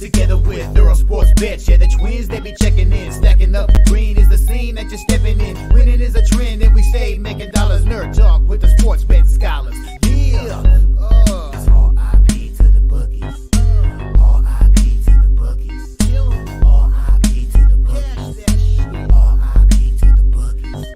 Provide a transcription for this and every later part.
Together with Earle Sports Bets, yeah, the Twins, they be checking in. Stacking up, green is the scene that you're stepping in. Winning is a trend, and we stay making dollars. Nerd talk with the sports bet scholars. Yeah, it's R.I.P. to the bookies. R.I.P. to the bookies. R.I.P. to the bookies. R.I.P. to the bookies.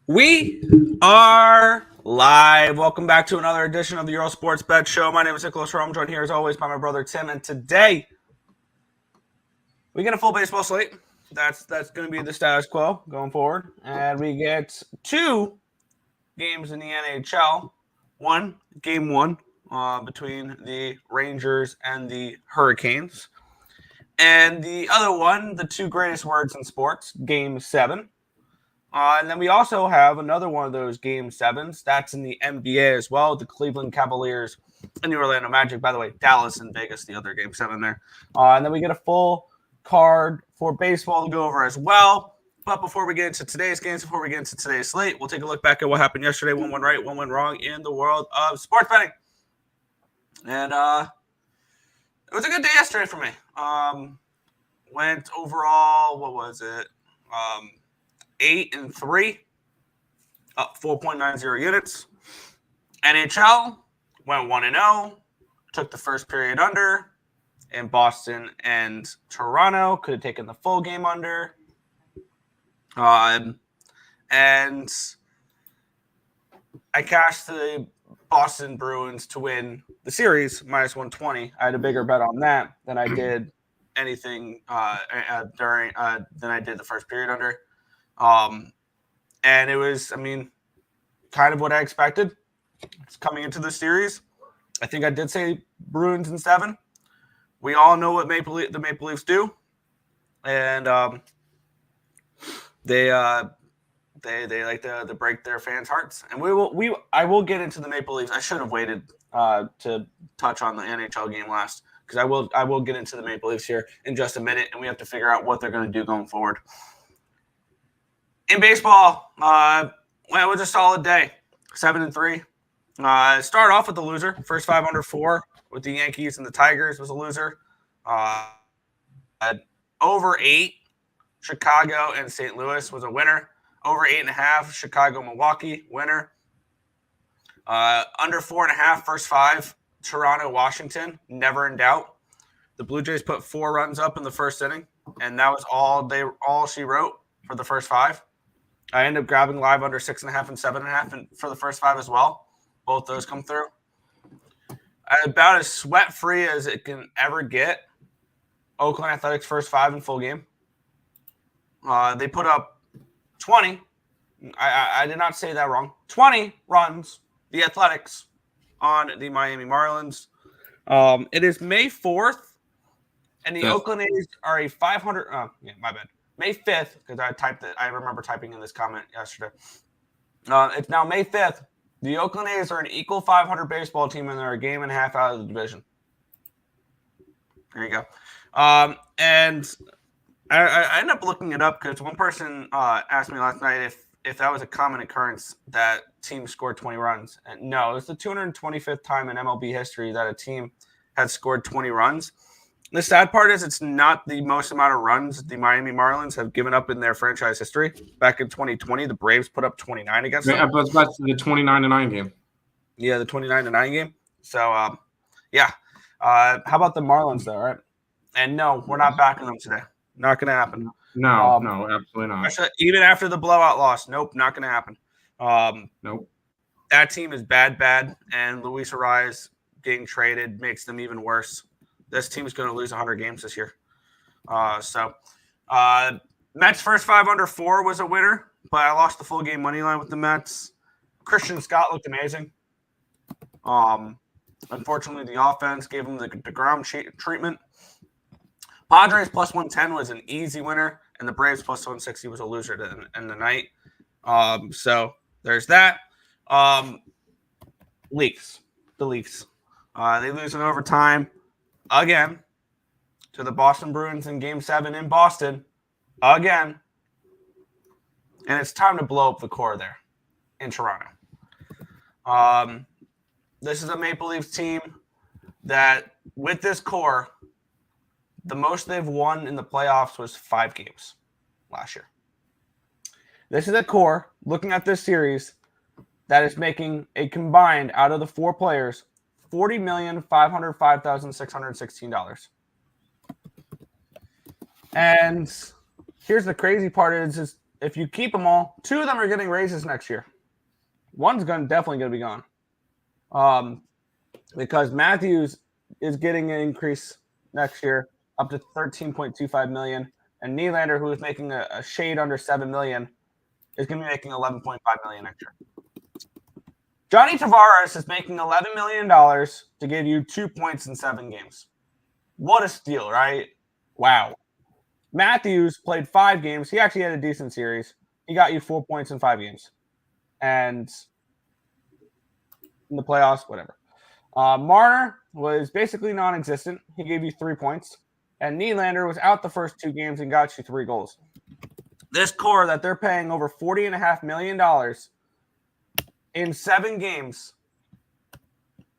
We are live. Welcome back to another edition of the Earle Sports Bet Show. My name is Nicholas Rome, joined here as always by my brother Tim. And today, we get a full baseball slate. That's going to be the status quo going forward. And we get two games in the NHL. Game one between the Rangers and the Hurricanes. And the other one, the two greatest words in sports, Game 7. And then we also have another one of those Game 7s. That's in the NBA as well. The Cleveland Cavaliers and the Orlando Magic. By the way, Dallas and Vegas, the other Game 7 there. And then we get a full card for baseball to go over as well. But before we get into today's games, before we get into today's slate, we'll take a look back at what happened yesterday. One went right, one went wrong in the world of sports betting. And it was a good day yesterday for me. Went overall, what was it? 8-3, up 4.90 units. NHL went 1-0, took the first period under, and Boston and Toronto could have taken the full game under. And I cashed the Boston Bruins to win the series, minus 120. I had a bigger bet on that than I did anything than I did the first period under. And it was, kind of what I expected. It's coming into the series. I think I did say Bruins in 7. We all know what the Maple Leafs do, and they like to break their fans' hearts. And I will get into the Maple Leafs. I should have waited to touch on the NHL game last, because I will get into the Maple Leafs here in just a minute, and we have to figure out what they're going to do going forward. In baseball, it was a solid day, 7-3. Started off with the loser. First 5 under 4 with the Yankees and the Tigers was a loser. Over 8, Chicago and St. Louis was a winner. Over 8.5, Chicago, Milwaukee, winner. Under 4.5, first 5, Toronto, Washington, never in doubt. The Blue Jays put 4 runs up in the first inning, and that was all she wrote for the first 5. I ended up grabbing live under 6.5 and 7.5 and for the first 5 as well. Both those come through. About as sweat-free as it can ever get. Oakland Athletics first 5 in full game. They put up 20. I did not say that wrong. 20 runs, the Athletics, on the Miami Marlins. It is May 4th, and the Oakland A's are a 500 – oh, yeah, my bad. May 5th, because I typed it. I remember typing in this comment yesterday. It's now May 5th. The Oakland A's are an equal 500 baseball team, and they're a game and a half out of the division. There you go. And I ended up looking it up because one person asked me last night if that was a common occurrence that teams scored 20 runs. And no, it's the 225th time in MLB history that a team has scored 20 runs. The sad part is it's not the most amount of runs the Miami Marlins have given up in their franchise history. Back in 2020, the Braves put up 29 against them. I was about to say the 29-9 game. Yeah, the 29-9 game. So, yeah. How about the Marlins, though, right? And no, we're not backing them today. Not going to happen. No, absolutely not. Even after the blowout loss, nope, not going to happen. Nope. That team is bad, and Luis Ariz getting traded makes them even worse. This team is going to lose 100 games this year. Mets first 5 under 4 was a winner, but I lost the full game money line with the Mets. Christian Scott looked amazing. Unfortunately, the offense gave him the ground treatment. Padres plus 110 was an easy winner, and the Braves plus 160 was a loser in the night. So there's that. The Leafs. They lose in overtime again. to the Boston Bruins in Game 7 in Boston again. And it's time to blow up the core there in Toronto. This is a Maple Leafs team that, with this core, the most they've won in the playoffs was 5 games last year. This is a core, looking at this series, that is making a combined, out of the 4 players, $40,505,616. And here's the crazy part is if you keep them all, 2 of them are getting raises next year. One's definitely going to be gone. Because Matthews is getting an increase next year up to $13.25 million, and Nylander, who is making a shade under $7 million, is going to be making $11.5 million next year. Johnny Tavares is making $11 million to give you 2 points in 7 games. What a steal, right? Wow. Matthews played 5 games. He actually had a decent series. He got you 4 points in 5 games. And in the playoffs, whatever. Marner was basically non-existent. He gave you 3 points. And Nylander was out the first 2 games and got you 3 goals. This core that they're paying over $40.5 million in 7 games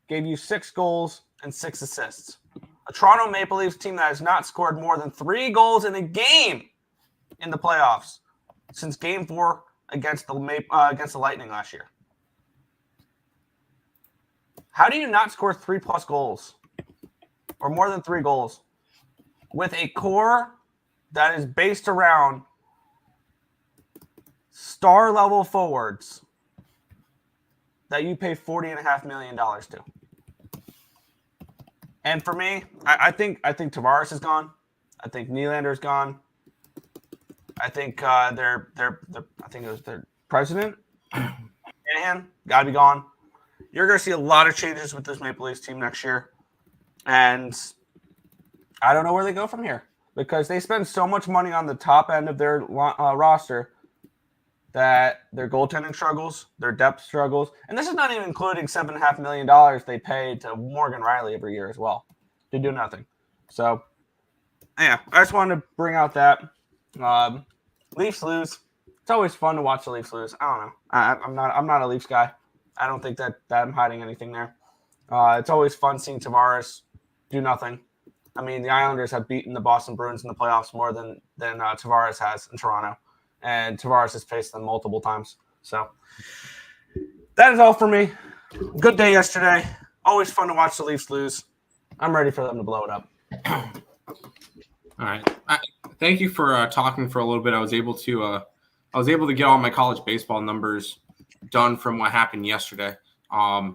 gave you 6 goals and 6 assists. A Toronto Maple Leafs team that has not scored more than 3 goals in a game in the playoffs since Game 4 against the Lightning last year. How do you not score 3+ goals or more than 3 goals with a core that is based around star-level forwards that you pay $40.5 million to? And for me, I think Tavares is gone. I think Nylander is gone. I think their president, Shanahan, got to be gone. You're going to see a lot of changes with this Maple Leafs team next year. And I don't know where they go from here because they spend so much money on the top end of their roster that their goaltending struggles, their depth struggles, and this is not even including $7.5 million they pay to Morgan Riley every year as well to do nothing. So, yeah, I just wanted to bring out that. Leafs lose. It's always fun to watch the Leafs lose. I don't know. I'm not a Leafs guy. I don't think that I'm hiding anything there. It's always fun seeing Tavares do nothing. I mean, the Islanders have beaten the Boston Bruins in the playoffs more than Tavares has in Toronto. And Tavares has faced them multiple times. So that is all for me. Good day yesterday. Always fun to watch the Leafs lose. I'm ready for them to blow it up. All right. Thank you for talking for a little bit. I was able to get all my college baseball numbers done from what happened yesterday,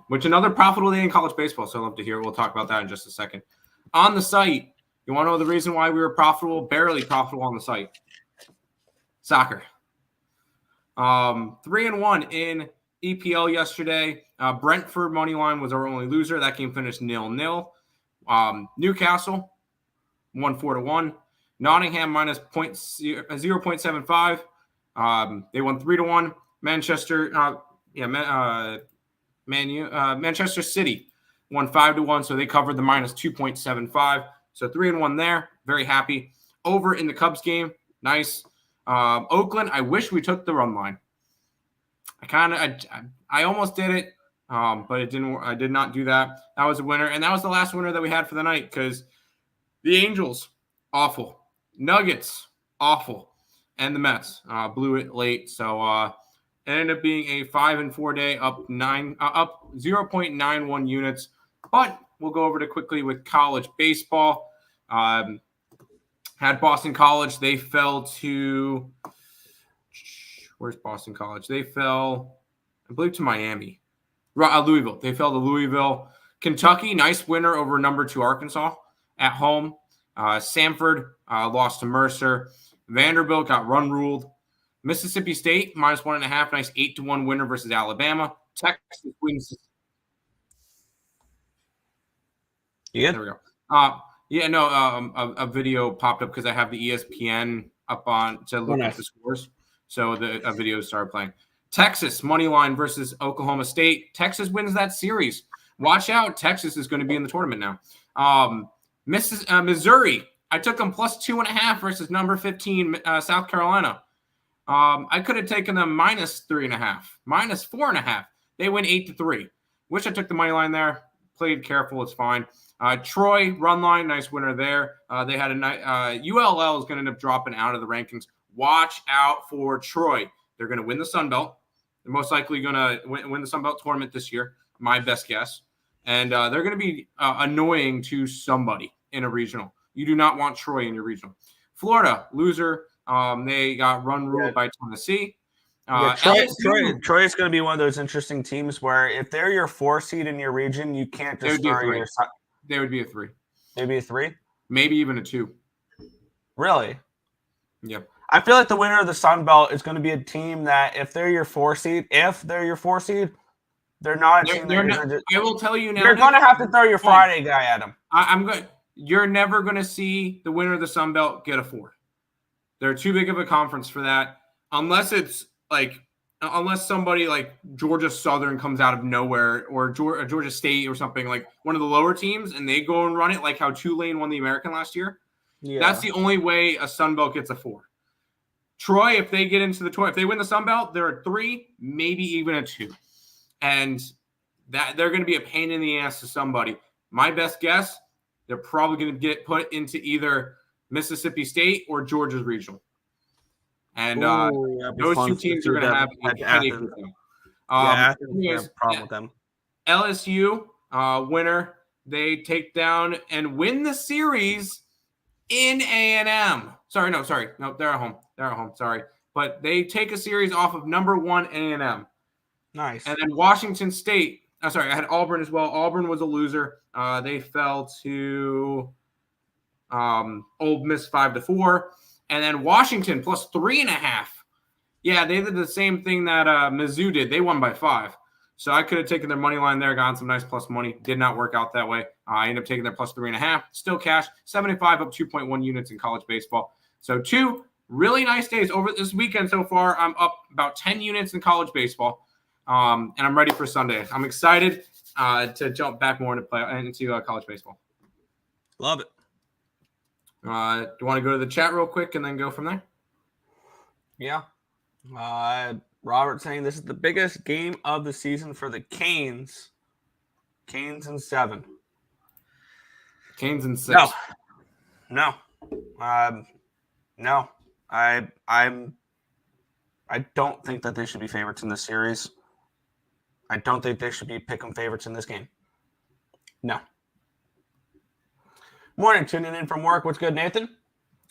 which another profitable day in college baseball. So I'd love to hear it. We'll talk about that in just a second. On the site, you want to know the reason why we were profitable? Barely profitable on the site. Soccer. 3-1 in EPL yesterday. Brentford money line was our only loser. That game finished 0-0. Newcastle won 4-1. Nottingham minus 0.75. They won 3-1. Manchester, Manchester City won 5-1, so they covered the minus 2.75. So 3-1 there. Very happy. Over in the Cubs game, nice. Oakland, I wish we took the run line. I almost did it, but it didn't. I did not do that. That was a winner, and that was the last winner that we had for the night because the Angels, awful. Nuggets, awful. And the Mets blew it late. So it ended up being a 5-4 day, up 0.91 units. But we'll go over to quickly with college baseball. Had Boston College. They fell to – where's Boston College? They fell, I believe, to Miami. Louisville. They fell to Louisville. Kentucky, nice winner over number 2 Arkansas at home. Samford lost to Mercer. Vanderbilt got run ruled. Mississippi State, minus 1.5. Nice 8-1 winner versus Alabama. Texas wins. Yeah. There we go. A video popped up because I have the ESPN up on to look at the scores. So a video started playing. Texas money line versus Oklahoma State. Texas wins that series. Watch out. Texas is going to be in the tournament now. Missouri I took them plus 2.5 versus number 15 South Carolina. I could have taken them minus 3.5, minus 4.5. They win 8-3. Wish I took the money line there. Played careful. It's fine. Troy run line, nice winner there. They had a nice. ULL is going to end up dropping out of the rankings. Watch out for Troy. They're going to win the Sun Belt. They're most likely going to win the Sun Belt tournament this year. My best guess. And they're going to be annoying to somebody in a regional. You do not want Troy in your regional. Florida, loser. They got run ruled by Tennessee. Troy is going to be one of those interesting teams where if they're your 4 seed in your region, you can't just throw your. They would be a 3. They'd be a 3? Maybe even a 2. Really? Yep. I feel like the winner of the Sun Belt is going to be a team that if they're your 4 seed, they're not a team. I will tell you now. You're going to have to throw your Friday guy at them. I'm good. You're never going to see the winner of the Sun Belt get a 4. They're too big of a conference for that. Unless somebody like Georgia Southern comes out of nowhere or Georgia State or something, like one of the lower teams, and they go and run it like how Tulane won the American last year. Yeah. That's the only way a Sun Belt gets a 4. Troy, if they get into the tournament, if they win the Sun Belt, they're a 3, maybe even a 2. And that they're going to be a pain in the ass to somebody. My best guess, they're probably going to get put into either Mississippi State or Georgia's regional. And those 2 teams are going to have a headache with them. Anyways, problem with them. LSU winner, they take down and win the series in A&M. Sorry, no, they're at home. Sorry, but they take a series off of number 1 A&M. Nice. And then Washington State. I had Auburn as well. Auburn was a loser. They fell to Ole Miss 5-4. And then Washington plus 3.5. Yeah, they did the same thing that Mizzou did. They won by 5. So I could have taken their money line there, gotten some nice plus money. Did not work out that way. I ended up taking their plus 3.5. Still cash. 75 up 2.1 units in college baseball. So 2 really nice days over this weekend so far. I'm up about 10 units in college baseball. And I'm ready for Sunday. I'm excited to jump back more into college baseball. Love it. Do you want to go to the chat real quick and then go from there? Yeah. Robert saying this is the biggest game of the season for the Canes. Canes in 7. Canes in 6. No. No. I don't think that they should be favorites in this series. I don't think they should be pick-em favorites in this game. No. Morning, tuning in from work. What's good, Nathan?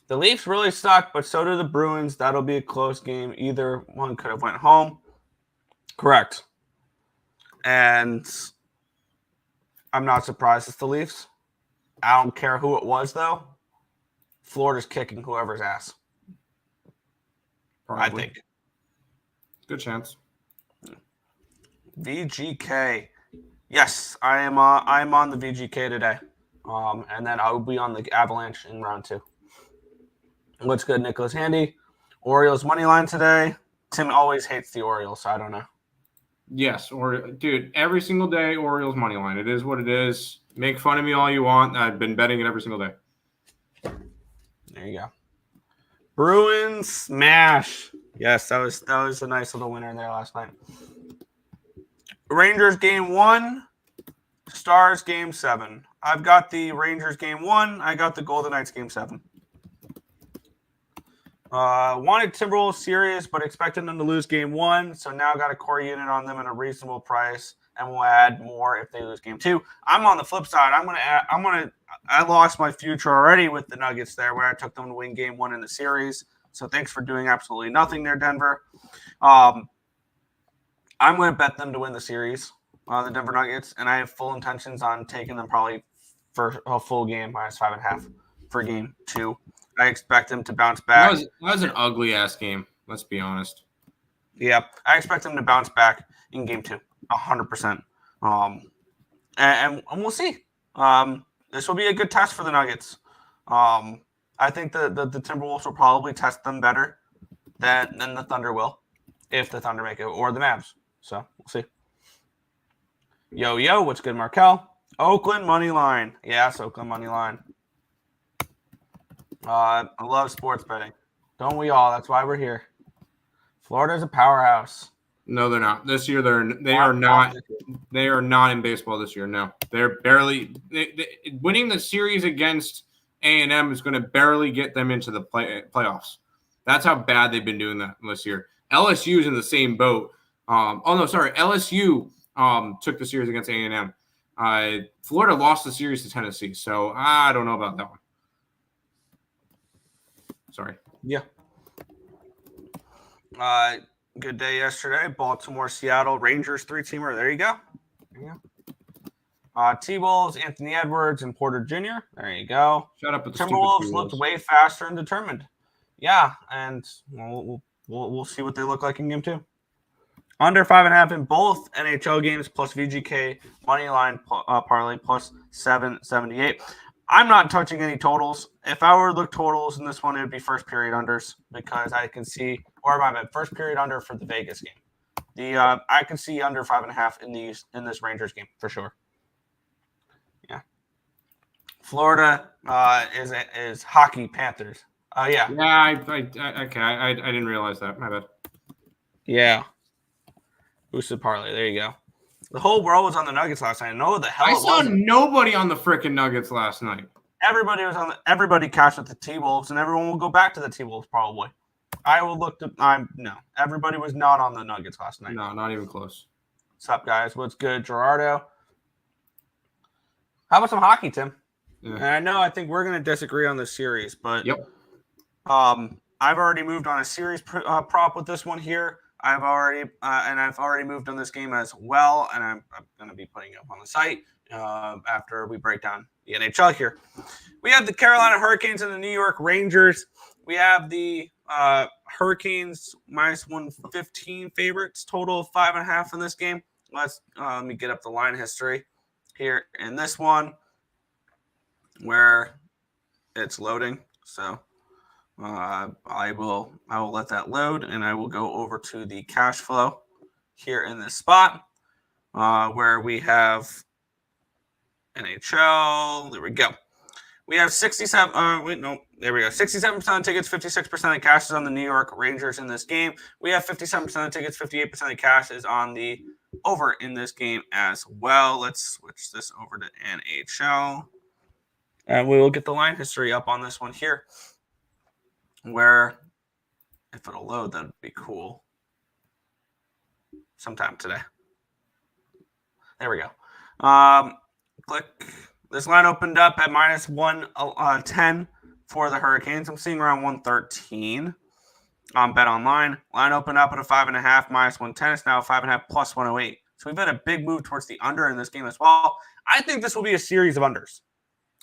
The Leafs really suck, but so do the Bruins. That'll be a close game. Either one could have went home. Correct. And I'm not surprised it's the Leafs. I don't care who it was, though. Florida's kicking whoever's ass. Probably. I think. Good chance. VGK. Yes, I am on the VGK today. And then I will be on the Avalanche in round 2. What's good, Nicholas Handy? Orioles money line today. Tim always hates the Orioles, so I don't know. Yes, dude, every single day, Orioles money line. It is what it is. Make fun of me all you want. I've been betting it every single day. There you go. Bruins smash. Yes, that was a nice little winner there last night. Rangers game 1, Stars game 7. I've got the Rangers game 1. I got the Golden Knights game 7. Wanted Timberwolves series, but expected them to lose game 1. So now got a core unit on them at a reasonable price, and we'll add more if they lose game 2. I'm on the flip side. I lost my future already with the Nuggets there, where I took them to win game 1 in the series. So thanks for doing absolutely nothing there, Denver. I'm going to bet them to win the series, the Denver Nuggets, and I have full intentions on taking them probably for a full game, minus 5.5 for game 2. I expect them to bounce back. That was an ugly-ass game, let's be honest. Yeah, I expect them to bounce back in game 2, 100%. And we'll see. This will be a good test for the Nuggets. I think the Timberwolves will probably test them better than the Thunder will, if the Thunder make it, or the Mavs. So we'll see. Yo, what's good, Markel? Oakland money line. Yes, Oakland money line. I love sports betting. Don't we all? That's why we're here. Florida's a powerhouse. No, they're not. This year, they are not. They are not in baseball this year. No, they're barely winning the series against A&M is going to barely get them into the playoffs. That's how bad they've been doing that this year. LSU is in the same boat. LSU took the series against A&M. Florida lost the series to Tennessee, so I don't know about that one. Sorry. Yeah. Good day yesterday. Baltimore, Seattle, Rangers 3-teamer. There you go. T-Wolves, Anthony Edwards, and Porter Jr. There you go. Shut up with the Timberwolves looked way faster and determined. Yeah, and we'll see what they look like in game 2. Under 5.5 in both NHL games plus VGK money line parlay plus 778. I'm not touching any totals. If I were to look totals in this one, it would be first period unders because I can see, or my bad, first period under for the Vegas game. I can see under 5.5 in this Rangers game for sure. Yeah. Florida is hockey Panthers. Yeah. Yeah, I didn't realize that. My bad. Yeah. Boosted parlay. There you go. The whole world was on the Nuggets last night. I know what the hell I it saw wasn't. nobody on the freaking Nuggets last night. Everybody was on. Everybody cashed with the T-Wolves, and everyone will go back to the T-Wolves probably. I will look to. No, everybody was not on the Nuggets last night. No, not even close. What's up, guys? What's good, Gerardo? How about some hockey, Tim? Yeah. And I think we're going to disagree on this series, but Yep. I've already moved on a series prop with this one here. I've already moved on this game as well, and I'm going to be putting it up on the site after we break down the NHL here. We have the Carolina Hurricanes and the New York Rangers. We have the Hurricanes minus 115 favorites, total of 5.5 in this game. Let me get up the line history here in this one where it's loading. So I will let that load, and I will go over to the cash flow here in this spot where we have NHL. There we go. We have 67. There we go. 67% of tickets, 56% of cash is on the New York Rangers in this game. We have 57% of tickets, 58% of cash is on the over in this game as well. Let's switch this over to NHL, and we will get the line history up on this one here. Where, if it'll load, that'd be cool. Sometime today. There we go. Click. This line opened up at minus 110 for the Hurricanes. I'm seeing around 113 on Bet Online. Line opened up at a 5.5 minus 110. It's now 5.5 plus 108. So we've had a big move towards the under in this game as well. I think this will be a series of unders.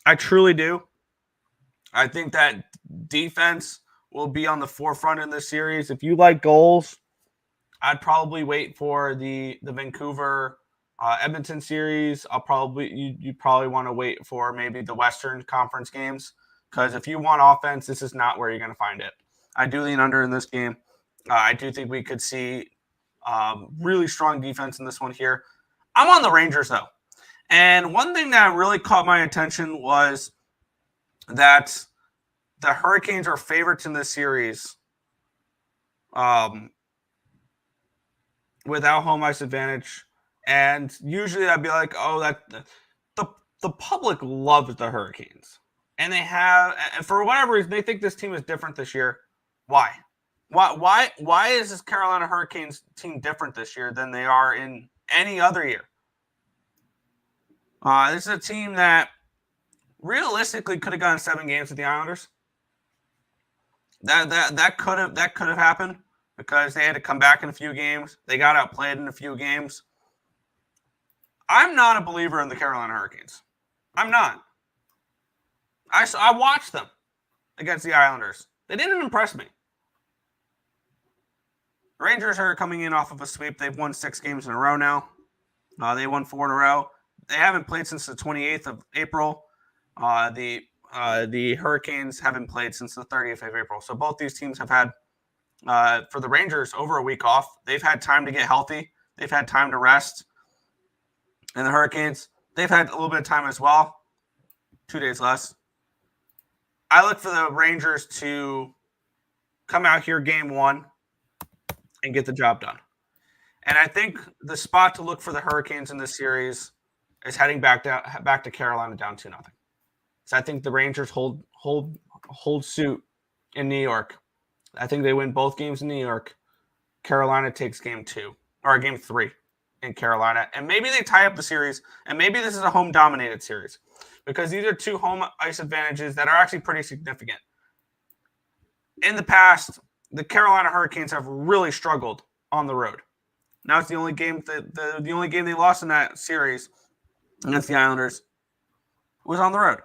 I truly do. I think that defense will be on the forefront in this series. If you like goals, I'd probably wait for the Vancouver Edmonton series. You probably want to wait for maybe the Western Conference games, because if you want offense, this is not where you're going to find it. I do lean under in this game. I do think we could see really strong defense in this one here. I'm on the Rangers though, and one thing that really caught my attention was that the Hurricanes are favorites in this series without home ice advantage. And usually I'd be like, oh, that the public loves the Hurricanes. And and for whatever reason, they think this team is different this year. Why? Why is this Carolina Hurricanes team different this year than they are in any other year? This is a team that realistically could have gone 7 games with the Islanders. That could have happened because they had to come back in a few games. They got outplayed in a few games. I'm not a believer in the Carolina Hurricanes. I'm not. I watched them against the Islanders. They didn't impress me. Rangers are coming in off of a sweep. They've won 6 games in a row now. They won 4 in a row. They haven't played since the 28th of April. The Hurricanes haven't played since the 30th of April. So both these teams have had, for the Rangers, over a week off. They've had time to get healthy. They've had time to rest. And the Hurricanes, they've had a little bit of time as well. 2 days less. I look for the Rangers to come out here game 1 and get the job done. And I think the spot to look for the Hurricanes in this series is heading back to Carolina down 2-0. So I think the Rangers hold suit in New York. I think they win both games in New York. Carolina takes game 2 or game 3 in Carolina. And maybe they tie up the series, and maybe this is a home-dominated series because these are 2 home ice advantages that are actually pretty significant. In the past, the Carolina Hurricanes have really struggled on the road. Now it's the only game the only game they lost in that series against the Islanders was on the road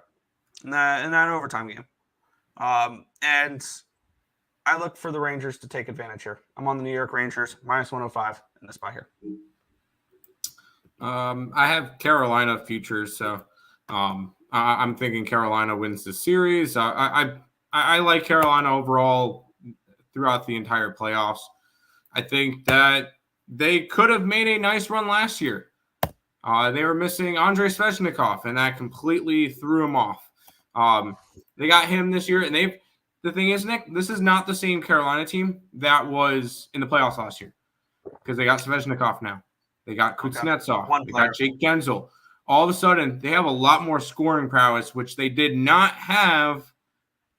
in that overtime game. And I look for the Rangers to take advantage here. I'm on the New York Rangers, -105 in this spot here. I have Carolina futures, so I'm thinking Carolina wins the series. I like Carolina overall throughout the entire playoffs. I think that they could have made a nice run last year. They were missing Andrei Svechnikov, and that completely threw them off. They got him this year, and the thing is, Nick, this is not the same Carolina team that was in the playoffs last year because they got Svechnikov now. They got Kuznetsov. They got Jake Gensel. All of a sudden, they have a lot more scoring prowess, which they did not have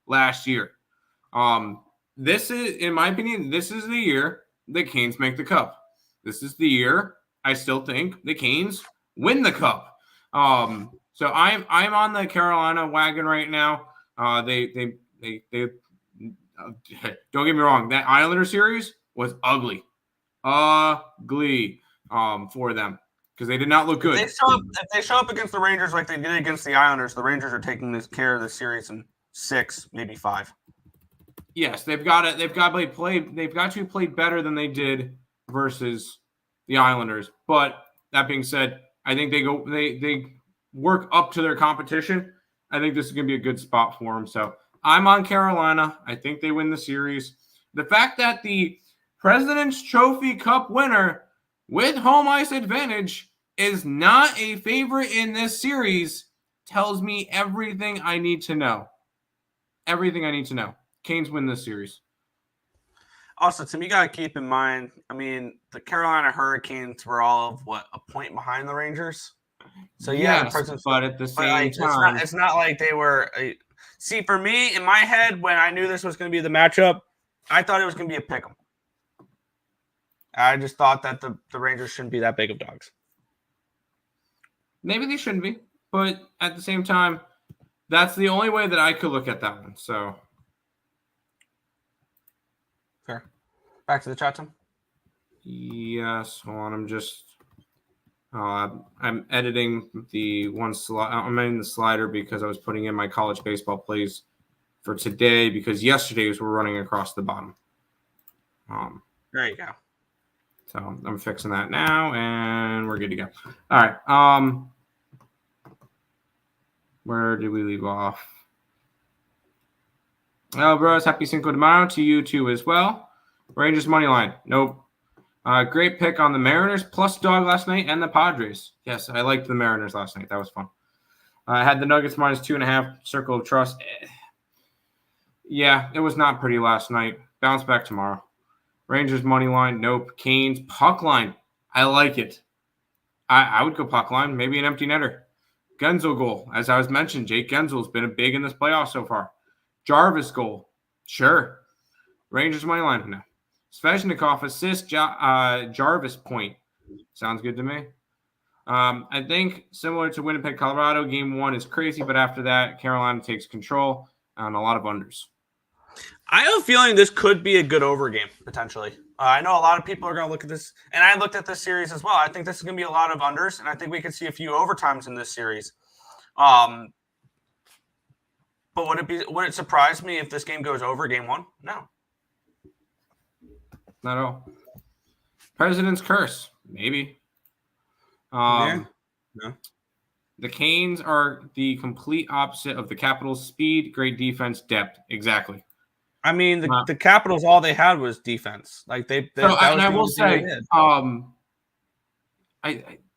last year. This is, in my opinion, this is the year the Canes make the Cup. This is the year I still think the Canes win the Cup. So I'm on the Carolina wagon right now. They don't get me wrong. That Islander series was ugly for them because they did not look good. If they show up against the Rangers like they did against the Islanders, the Rangers are taking care of the series in 6, maybe 5. Yes, they've got to play better than they did versus the Islanders. But that being said, I think they work up to their competition. I think this is going to be a good spot for them. So I'm on Carolina. I think they win the series. The fact that the President's Trophy Cup winner with home ice advantage is not a favorite in this series tells me everything I need to know. Everything I need to know. Canes win this series. Also, Tim, you got to keep in mind, I mean, the Carolina Hurricanes were all of, a point behind the Rangers? So, yeah. Yes, but at the same time. It's not like they were see, for me, in my head, when I knew this was going to be the matchup, I thought it was going to be a pick'em. I just thought that the Rangers shouldn't be that big of dogs. Maybe they shouldn't be, but at the same time, that's the only way that I could look at that one. So, fair. Back to the chat, Tim. Yes, hold on. I'm just I'm editing the one slide. I'm editing the slider because I was putting in my college baseball plays for today because yesterday's were running across the bottom. There you go. So I'm fixing that now, and we're good to go. All right. Where did we leave off? Oh, bros, happy Cinco de Mayo to you too as well. Rangers money line. Nope. Great pick on the Mariners plus dog last night and the Padres. Yes, I liked the Mariners last night. That was fun. I had the Nuggets -2.5. Circle of trust. Yeah, it was not pretty last night. Bounce back tomorrow. Rangers money line. Nope. Canes puck line. I like it. I would go puck line. Maybe an empty netter. Gensel goal. As I was mentioned, Jake Gensel's been big in this playoff so far. Jarvis goal. Sure. Rangers money line. No. Svechnikov assist. Jarvis point. Sounds good to me. I think similar to Winnipeg, Colorado, game 1 is crazy, but after that, Carolina takes control and a lot of unders. I have a feeling this could be a good over game, potentially. I know a lot of people are going to look at this, and I looked at this series as well. I think this is going to be a lot of unders, and I think we could see a few overtimes in this series. But would it surprise me if this game goes over game 1? No. Not at all. President's curse, maybe. No. The Canes are the complete opposite of the Capitals' speed, great defense, depth. Exactly. I mean, the Capitals, all they had was defense. Like I will say,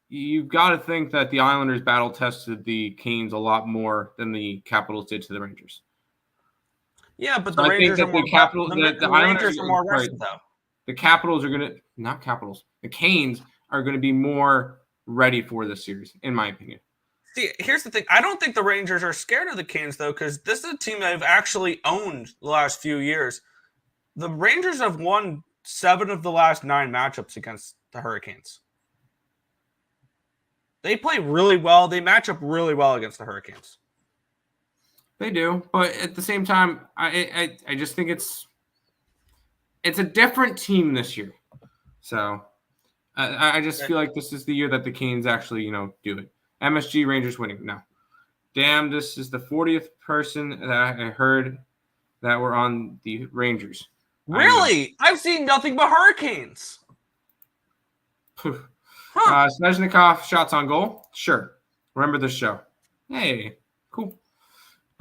you've got to think that the Islanders battle tested the Canes a lot more than the Capitals did to the Rangers. Yeah, but So the I think Rangers that are more the Rangers Islanders are more sorry, rested though. the Capitals are gonna not Capitals. The Canes are gonna be more ready for this series, in my opinion. See, here's the thing. I don't think the Rangers are scared of the Canes though, because this is a team that have actually owned the last few years. The Rangers have won 7 of the last 9 matchups against the Hurricanes. They play really well. They match up really well against the Hurricanes. They do, but at the same time, I just think it's a different team this year. So I just feel like this is the year that the Canes actually, do it. MSG Rangers winning. No. Damn, this is the 40th person that I heard that were on the Rangers. Really? I've seen nothing but Hurricanes. Snezhnikov shots on goal. Sure. Remember this show. Hey, cool.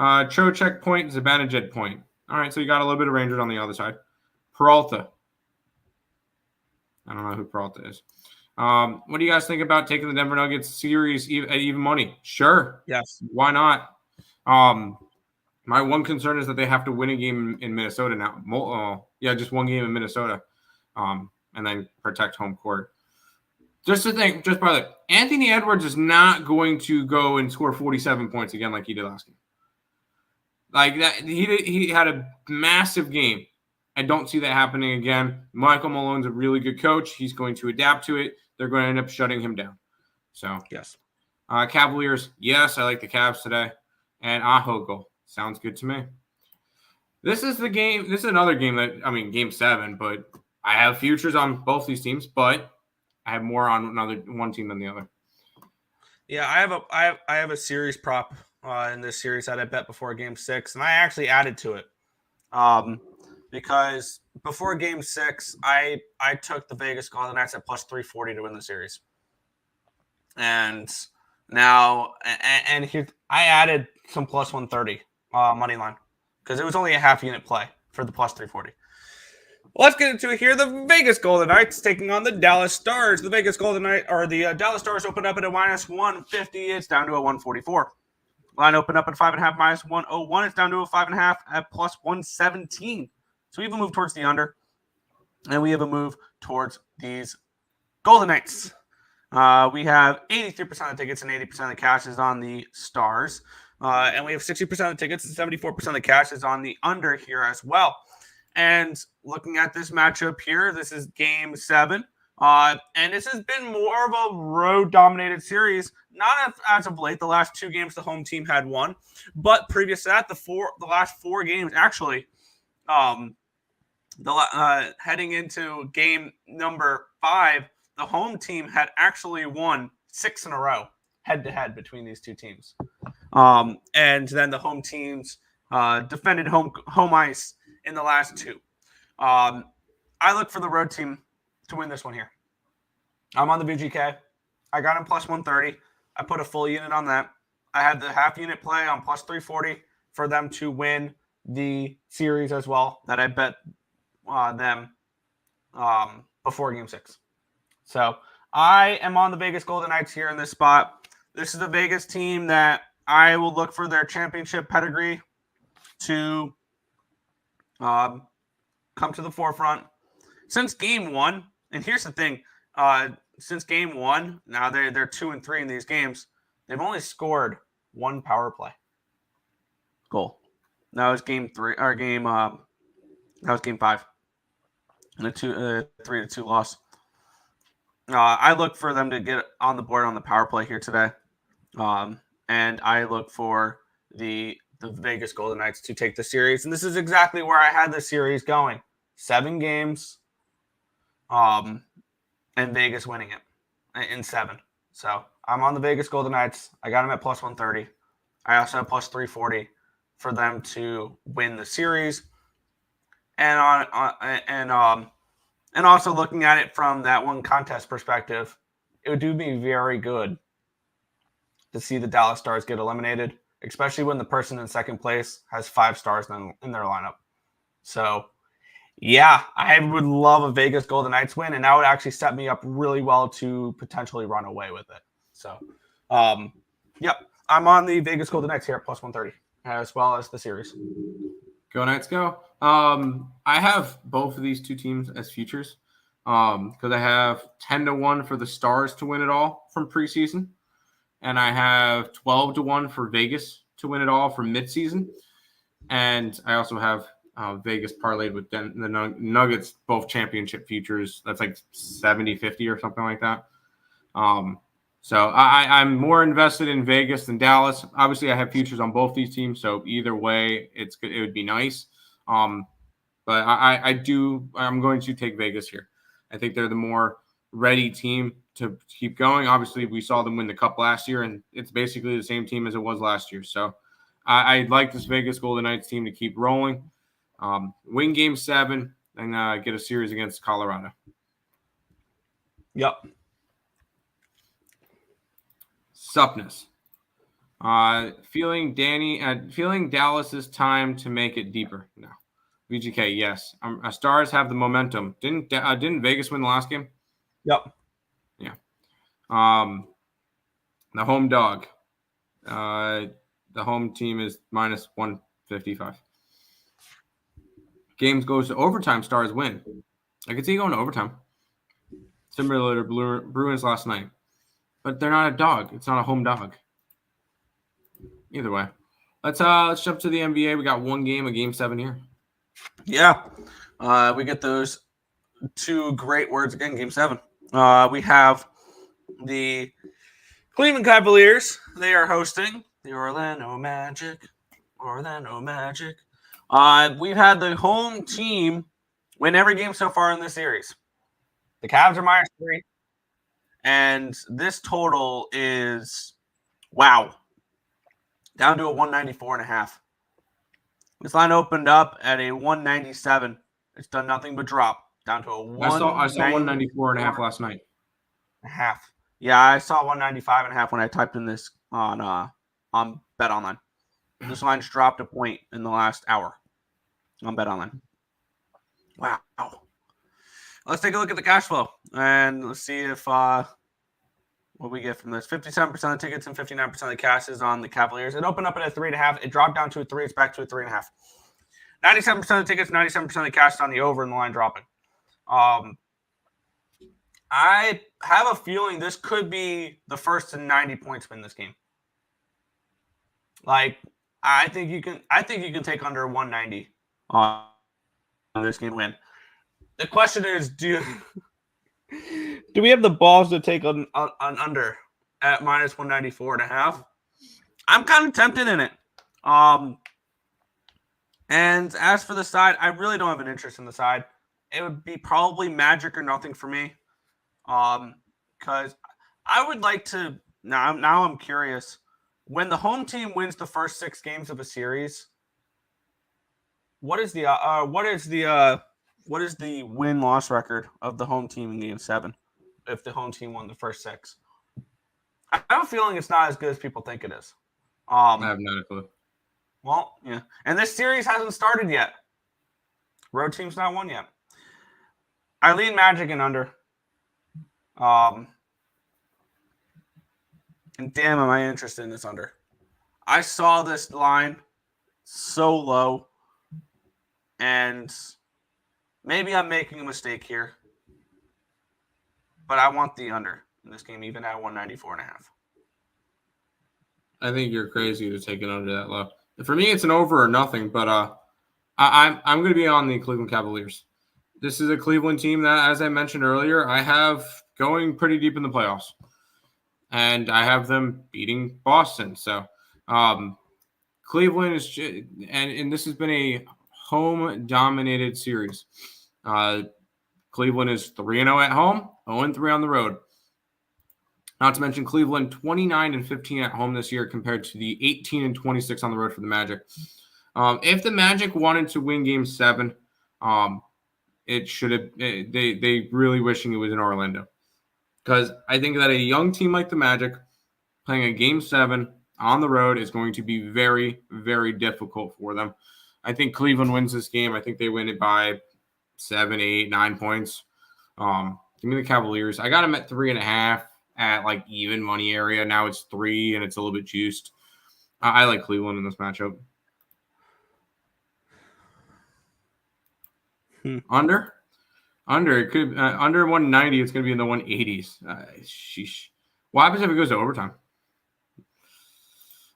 Trocheck point, Zibanejad point. All right, so you got a little bit of Rangers on the other side. Peralta. I don't know who Peralta is. What do you guys think about taking the Denver Nuggets series at even money? Sure. Yes. Why not? My one concern is that they have to win a game in Minnesota now. Just one game in Minnesota, and then protect home court. Just to think, just by the way, Anthony Edwards is not going to go and score 47 points again like he did last game. Like that, he had a massive game. I don't see that happening again. Michael Malone's a really good coach. He's going to adapt to it. They're going to end up shutting him down. So yes. Cavaliers, yes, I like the Cavs today. And Aho goal. Sounds good to me. This is the game. This is another game game 7, but I have futures on both these teams, but I have more on one team than the other. Yeah, I have a series prop in this series that I bet before game 6, and I actually added to it. Because before game 6, I took the Vegas Golden Knights at plus 340 to win the series. And now, and here, I added some plus 130 money line because it was only a half unit play for the plus 340. Let's get into it here. The Vegas Golden Knights taking on the Dallas Stars. The Dallas Stars opened up at a minus 150. It's down to a 144. Line opened up at 5.5 minus 101. It's down to a 5.5 at plus 117. So we have a move towards the under, and we have a move towards these Golden Knights. We have 83% of the tickets and 80% of the cash is on the Stars. And we have 60% of the tickets and 74% of the cash is on the under here as well. And looking at this matchup here, this is game 7. And this has been more of a road-dominated series. Not as of late. The last 2 games, the home team had won. But previous to that, the last 4 games, actually, heading into game number 5, the home team had actually won 6 in a row, head-to-head between these 2 teams. And then the home teams defended home ice in the last 2. I look for the road team to win this one here. I'm on the VGK. I got him plus 130. I put a full unit on that. I had the half unit play on plus 340 for them to win the series as well that I bet them before game 6. So I am on the Vegas Golden Knights here in this spot. This is a Vegas team that I will look for their championship pedigree to come to the forefront. Since game 1, and here's the thing, since game 1, now they're 2-3 in these games. They've only scored 1 power play goal. That was game 3 or game. That was game 5, and a 3-2 loss. I look for them to get on the board on the power play here today, and I look for the Vegas Golden Knights to take the series. And this is exactly where I had the series going: 7 games, and Vegas winning it in 7. So I'm on the Vegas Golden Knights. I got them at plus 130. I also have plus 340 for them to win the series. And also looking at it from that one contest perspective, it would do me very good to see the Dallas Stars get eliminated, especially when the person in second place has 5 stars in their lineup. So, yeah, I would love a Vegas Golden Knights win, and that would actually set me up really well to potentially run away with it. So, yep, I'm on the Vegas Golden Knights here at plus 130, as well as the series. Go Knights, go. I have both of these two teams as futures because I have 10-1 for the Stars to win it all from preseason, and I have 12-1 for Vegas to win it all from midseason, and I also have Vegas parlayed with the Nuggets, both championship futures. That's like 70-50 or something like that. So I'm more invested in Vegas than Dallas. Obviously, I have futures on both these teams, so either way, it would be nice. But I'm going to take Vegas here. I think they're the more ready team to keep going. Obviously, we saw them win the Cup last year, and it's basically the same team as it was last year. So I like this Vegas Golden Knights team to keep rolling, win Game 7, and get a series against Colorado. Yep. Supness. Feeling Dallas's time to make it deeper. No. VGK, yes. Stars have the momentum. Didn't Vegas win the last game? Yep. Yeah. The home dog. The home team is minus 155. Games goes to overtime. Stars win. I could see going to overtime. Similar to Bruins last night. But they're not a dog. It's not a home dog. Either way. Let's jump to the NBA. We got one game, a Game 7 here. Yeah. We get those two great words again, Game 7. We have the Cleveland Cavaliers. They are hosting the Orlando Magic. We've had the home team win every game so far in this series. The Cavs are -3. And this total is, wow, down to a 194.5. This line opened up at a 197. It's done nothing but drop down to a 194. I saw 194.5 last night. Half. Yeah, I saw 195.5 when I typed in this on Bet Online. This line's dropped a point in the last hour on Bet Online. Wow. Let's take a look at the cash flow and let's see if what we get from this. 57% of the tickets and 59% of the cash is on the Cavaliers. It opened up at a 3.5. It dropped down to a 3. It's back to a 3.5. 97% of the tickets, 97% of the cash is on the over and the line dropping. I have a feeling this could be the first to 90 points win this game. Like, I think you can take under 190 on this game win. The question is, do we have the balls to take an under at minus 194.5? I'm kind of tempted in it. And as for the side, I really don't have an interest in the side. It would be probably Magic or nothing for me. Because I would like to now I'm curious. When the home team wins the first 6 games of a series, what is the win-loss record of the home team in Game 7 if the home team won the first 6? I have a feeling it's not as good as people think it is. I have no clue. Well, yeah. And this series hasn't started yet. Road team's not won yet. I lean Magic and under. And damn, am I interested in this under. I saw this line so low. And maybe I'm making a mistake here. But I want the under in this game, even at 194.5. I think you're crazy to take it under that low. For me, it's an over or nothing, but I'm going to be on the Cleveland Cavaliers. This is a Cleveland team that, as I mentioned earlier, I have going pretty deep in the playoffs. And I have them beating Boston. So Cleveland is – and this has been a home-dominated series. Cleveland is 3-0 at home, 0-3 on the road. Not to mention Cleveland 29-15 at home this year compared to the 18-26 on the road for the Magic. If the Magic wanted to win Game 7, it should have. They really wishing it was in Orlando, because I think that a young team like the Magic playing a Game 7 on the road is going to be very, very difficult for them. I think Cleveland wins this game. I think they win it by 7, 8, 9 points. Give me the Cavaliers. I got them at 3.5 at like even money area. Now it's 3 and it's a little bit juiced. I like Cleveland in this matchup. Under. It could under 190. It's going to be in the 180s. Sheesh. What happens if it goes to overtime?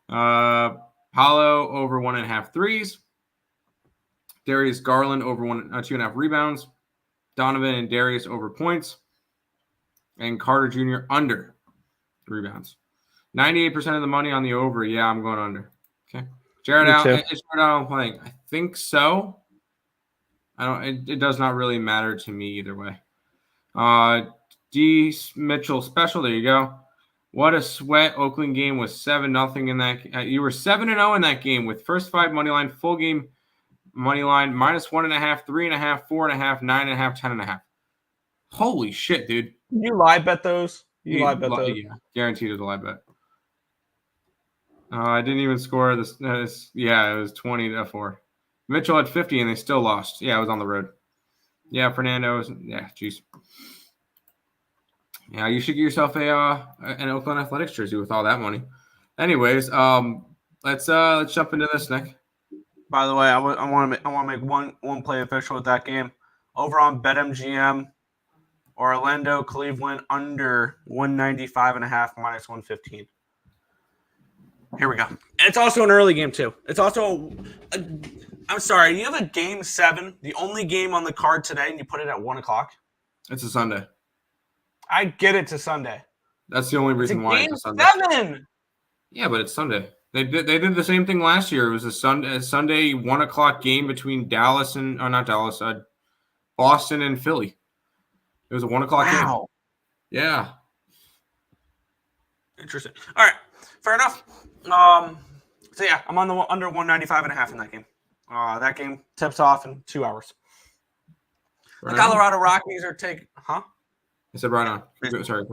Paulo over 1.5 threes. Darius Garland over 2.5 rebounds. Donovan and Darius over points. And Carter Jr. under rebounds. 98% of the money on the over. Yeah, I'm going under. Okay. Jared Allen playing. I think so. It does not really matter to me either way. D. Mitchell special. There you go. What a sweat. Oakland game was 7-0 in that. You were 7-0 in that game with first 5 money line, full game money line, -1.5, 3.5, 4.5, 9.5, 10.5. Holy shit, dude. You live bet those? Live bet those? Yeah, guaranteed it was a live bet. I didn't even score this. Yeah, it was 20-4. Mitchell had 50 and they still lost. Yeah, it was on the road. Yeah, Fernando was. Yeah, jeez. Yeah, you should get yourself an Oakland Athletics jersey with all that money. Anyways, let's jump into this, Nick. By the way, I want to make one play official with that game. Over on BetMGM, Orlando Cleveland under 195.5 -115. Here we go. And it's also an early game too. It's also I'm sorry, you have a game 7, the only game on the card today, and you put it at 1:00. It's a Sunday. I get it's a Sunday. That's the only reason why it's a Sunday. 7. Yeah, but it's Sunday. They did the same thing last year. It was a Sunday 1:00 game between Boston and Philly. It was a 1:00 game. Yeah. Interesting. All right. Fair enough. So yeah, I'm on the under 195.5 in that game. That game tips off in 2 hours. The Colorado Rockies are taking, I said right on. Sorry.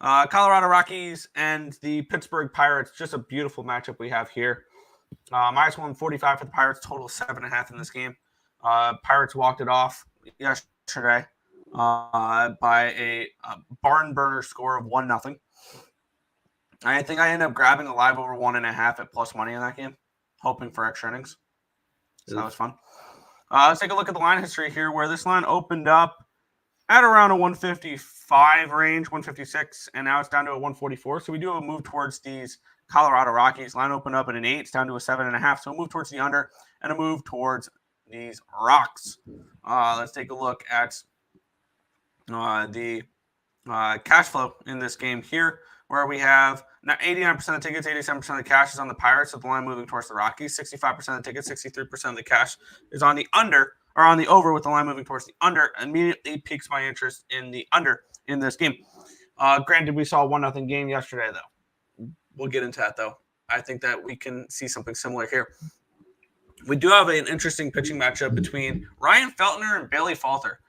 Colorado Rockies and the Pittsburgh Pirates. Just a beautiful matchup we have here. -145 for the Pirates. Total 7.5 in this game. Pirates walked it off yesterday by a barn burner score of 1-0. I think I ended up grabbing a live over 1.5 at plus money in that game, hoping for extra innings. So that was fun. Let's take a look at the line history here, where this line opened up at around a 155 range, 156, and now it's down to a 144. So we do have a move towards these Colorado Rockies. Line opened up at an 8, it's down to a 7.5. So a move towards the under and a move towards these Rocks. Let's take a look at the cash flow in this game here, where we have now 89% of the tickets, 87% of the cash is on the Pirates, with the line moving towards the Rockies. 65% of the tickets, 63% of the cash is on the under, or on the over, with the line moving towards the under. Immediately piques my interest in the under in this game. Granted, we saw a 1-0 game yesterday, though. We'll get into that, though. I think that we can see something similar here. We do have an interesting pitching matchup between Ryan Feltner and Bailey Falter.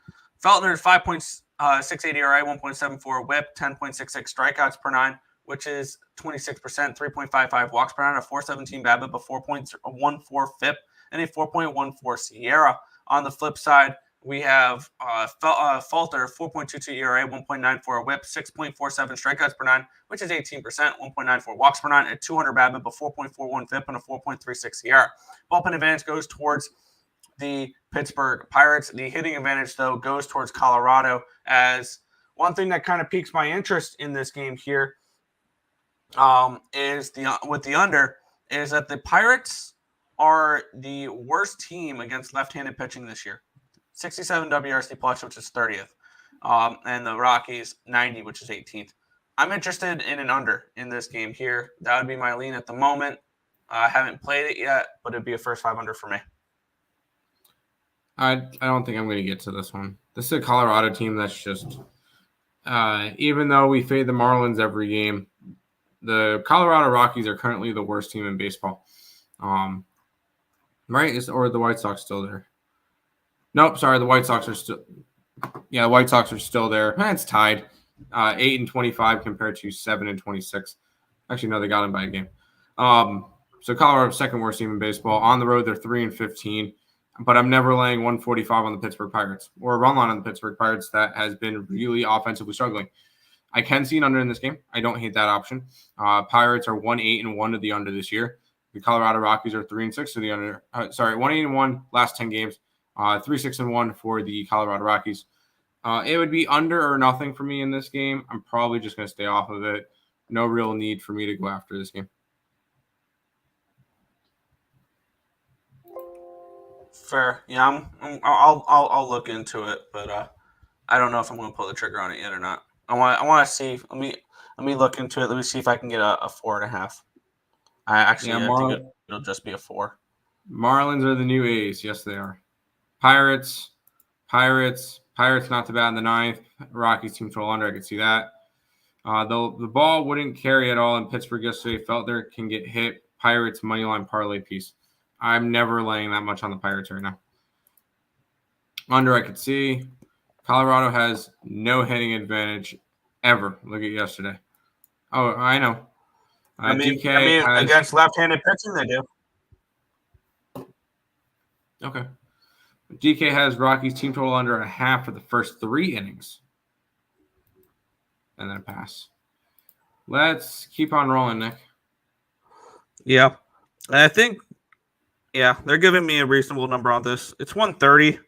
Feltner, 5.68 ERA, 1.74 WHIP, 10.66 strikeouts per 9, which is 26%, 3.55 walks per 9, a 4.17 BABIP, a 4.14 FIP, and a 4.14 Sierra. On the flip side, we have Falter, 4.22 ERA, 1.94 WHIP, 6.47 strikeouts per 9, which is 18%, 1.94 walks per 9, a 200 BABIP, a 4.41 FIP, and a 4.36 Sierra. Bullpen advantage goes towards the Pittsburgh Pirates. The hitting advantage, though, goes towards Colorado. As one thing that kind of piques my interest in this game here is with the under is that the Pirates are the worst team against left-handed pitching this year. 67 WRC plus, which is 30th, and the Rockies 90, which is 18th. I'm interested in an under in this game here. That would be my lean at the moment. I haven't played it yet, but it'd be a first 5 under for me. I don't think I'm going to get to this one. This is a Colorado team that's just, even though we fade the Marlins every game, the Colorado Rockies are currently the worst team in baseball. Right? Or the White Sox still there? Nope, sorry. The White Sox are still. Yeah, the White Sox are still there. It's tied. 8-25 compared to 7-26. Actually, no, they got them by a game. So Colorado's second worst team in baseball. On the road, they're 3-15. But I'm never laying 145 on the Pittsburgh Pirates or a run line on the Pittsburgh Pirates that has been really offensively struggling. I can see an under in this game. I don't hate that option. Pirates are 1-8-1 to the under this year. The Colorado Rockies are 3-6 to the under. 1-8-1 last 10 games. 3-6-1 for the Colorado Rockies. It would be under or nothing for me in this game. I'm probably just going to stay off of it. No real need for me to go after this game. Fair. Yeah, I'll look into it, but I don't know if I'm going to pull the trigger on it yet or not. I want to see. Let me look into it. Let me see if I can get a 4.5. I think it'll just be a 4. Marlins are the new A's. Yes, they are. Pirates, not too bad in the 9th. Rockies team total under. I could see that. Though the ball wouldn't carry at all in Pittsburgh yesterday. Felder can get hit. Pirates money line parlay piece. I'm never laying that much on the Pirates right now. Under, I could see. Colorado has no hitting advantage ever. Look at yesterday. Oh, I know. Against left-handed pitching, they do. Okay. DK has Rockies team total under 1/2 for the first 3 innings. And then a pass. Let's keep on rolling, Nick. Yeah. I think, they're giving me a reasonable number on this. It's 130.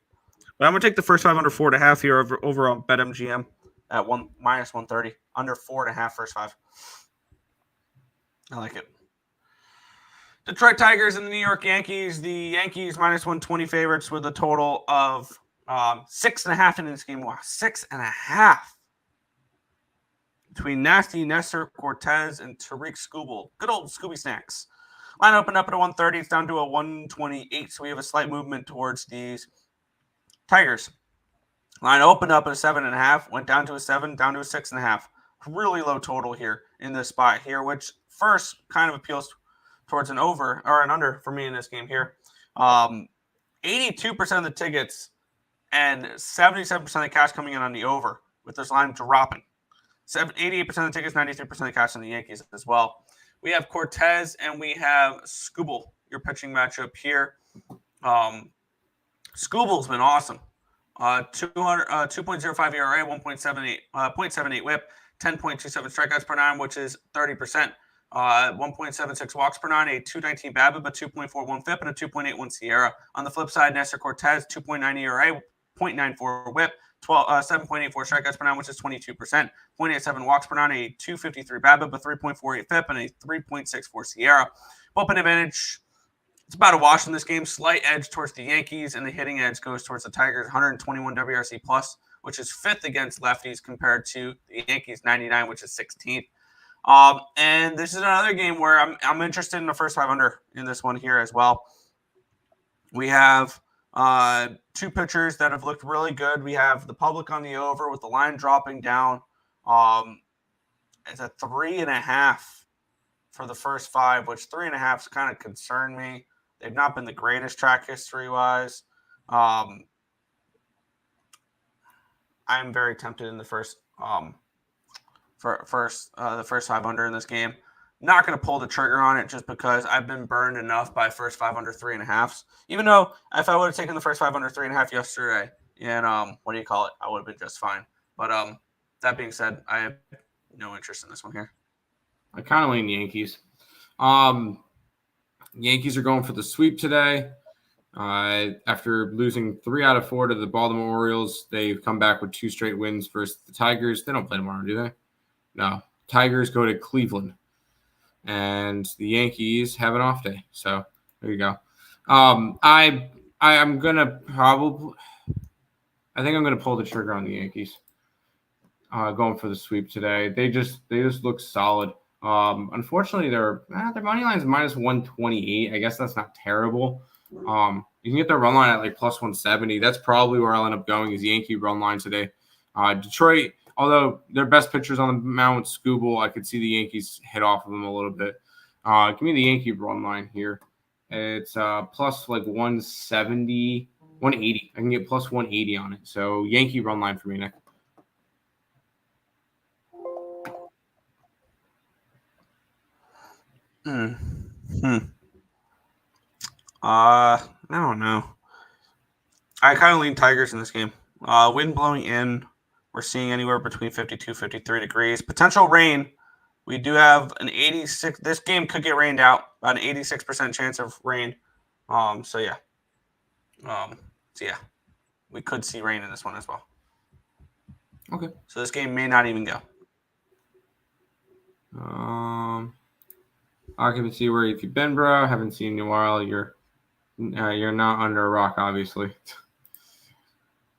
But I'm going to take the first 5 under 4.5 here over on BetMGM at -130. Under 4.5 first 5. I like it. Detroit Tigers and the New York Yankees. The Yankees -120 favorites with a total of 6.5 in this game. Wow, 6.5. Between Nasty Nestor Cortez and Tariq Skubal. Good old Scooby Snacks. Line opened up at a 130. It's down to a 128. So we have a slight movement towards these Tigers. Line opened up at a 7.5. Went down to a 7. Down to a 6.5. Really low total here in this spot here, which first kind of appeals towards an over or an under for me in this game here. 82% of the tickets and 77% of the cash coming in on the over with this line dropping. 88% of the tickets, 93% of the cash on the Yankees as well. We have Cortez and we have Skubal, your pitching matchup here. Skubal's been awesome. 2.05 ERA, 0.78 whip, 10.27 strikeouts per 9, which is 30%. 1.76 walks per 9, a 2.19 BABIP, a 2.41 FIP, and a 2.81 Sierra. On the flip side, Nestor Cortez, 2.9 ERA, 0.94 whip, 7.84 strikeouts per 9, which is 22%. 0.87 walks per 9, a 2.53 BABIP, a 3.48 FIP, and a 3.64 Sierra. Bullpen advantage, it's about a wash in this game. Slight edge towards the Yankees, and the hitting edge goes towards the Tigers. 121 WRC plus, which is 5th against lefties compared to the Yankees 99, which is 16th. And this is another game where I'm interested in the first 5 under in this one here as well. We have 2 pitchers that have looked really good. We have the public on the over with the line dropping down. It's a 3.5 for the first 5, which 3.5 kind of concern me. They've not been the greatest track history-wise. I'm very tempted in the first the first 5 under in this game. Not going to pull the trigger on it just because I've been burned enough by first 5 under 3.5s. Even though if I would have taken the first 5 under 3.5 yesterday, and I would have been just fine. But that being said, I have no interest in this one here. I kind of lean Yankees. Yankees are going for the sweep today. After losing 3 out of 4 to the Baltimore Orioles, they've come back with 2 straight wins versus the Tigers. They don't play tomorrow, do they? No. Tigers go to Cleveland. And the Yankees have an off day. So there you go. I'm gonna I think I'm gonna pull the trigger on the Yankees. Going for the sweep today. They just look solid. Unfortunately, their money line is -128. I guess that's not terrible. You can get their run line at like +170. That's probably where I'll end up going is the Yankee run line today. Detroit, although their best pitchers on the mound, Skubal, I could see the Yankees hit off of them a little bit. Give me the Yankee run line here. It's plus like 170, 180. I can get plus 180 on it. So Yankee run line for me, Nick. I don't know. I kind of lean Tigers in this game. Wind blowing in. We're seeing anywhere between 52, 53 degrees. Potential rain. We do have an 86. This game could get rained out. About an 86% chance of rain. So yeah. So yeah, we could see rain in this one as well. Okay. So this game may not even go. Occupancy where if you've been, bro, haven't seen you in a while. You're not under a rock, obviously.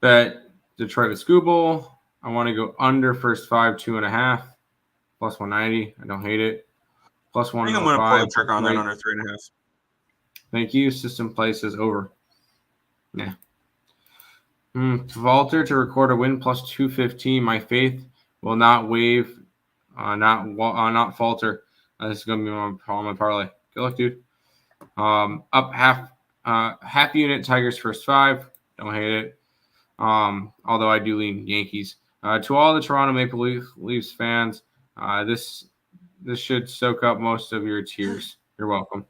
Bet Detroit with Scooble. I want to go under first 5, 2.5, plus 190. I don't hate it. Plus I think I'm going to pull the 105. trigger on that Right. under 3.5. Thank you. System places over. Yeah. Valter to record a win plus 215. My faith will not wave, not falter. This is going to be my parlay. Good luck, dude. Up half unit Tigers first 5. Don't hate it. Although I do lean Yankees. To all the Toronto Maple Leafs fans, this should soak up most of your tears. You're welcome.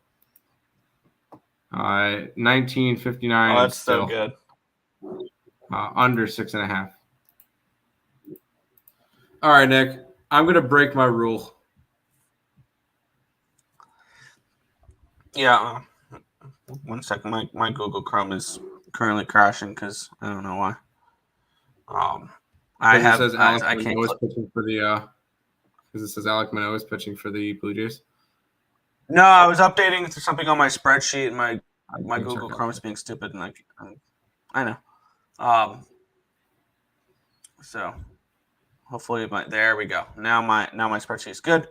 1959. Oh, that's still. so good. Under 6.5. All right, Nick. I'm gonna break my rule. Yeah. 1 second. My Google Chrome is currently crashing because I don't know why. I can't. Pitching for the. Because it says Alek Manoah is pitching for the Blue Jays. No, I was updating something on my spreadsheet, and my Google Chrome is being stupid, and I know. So hopefully, there we go. Now my spreadsheet is good.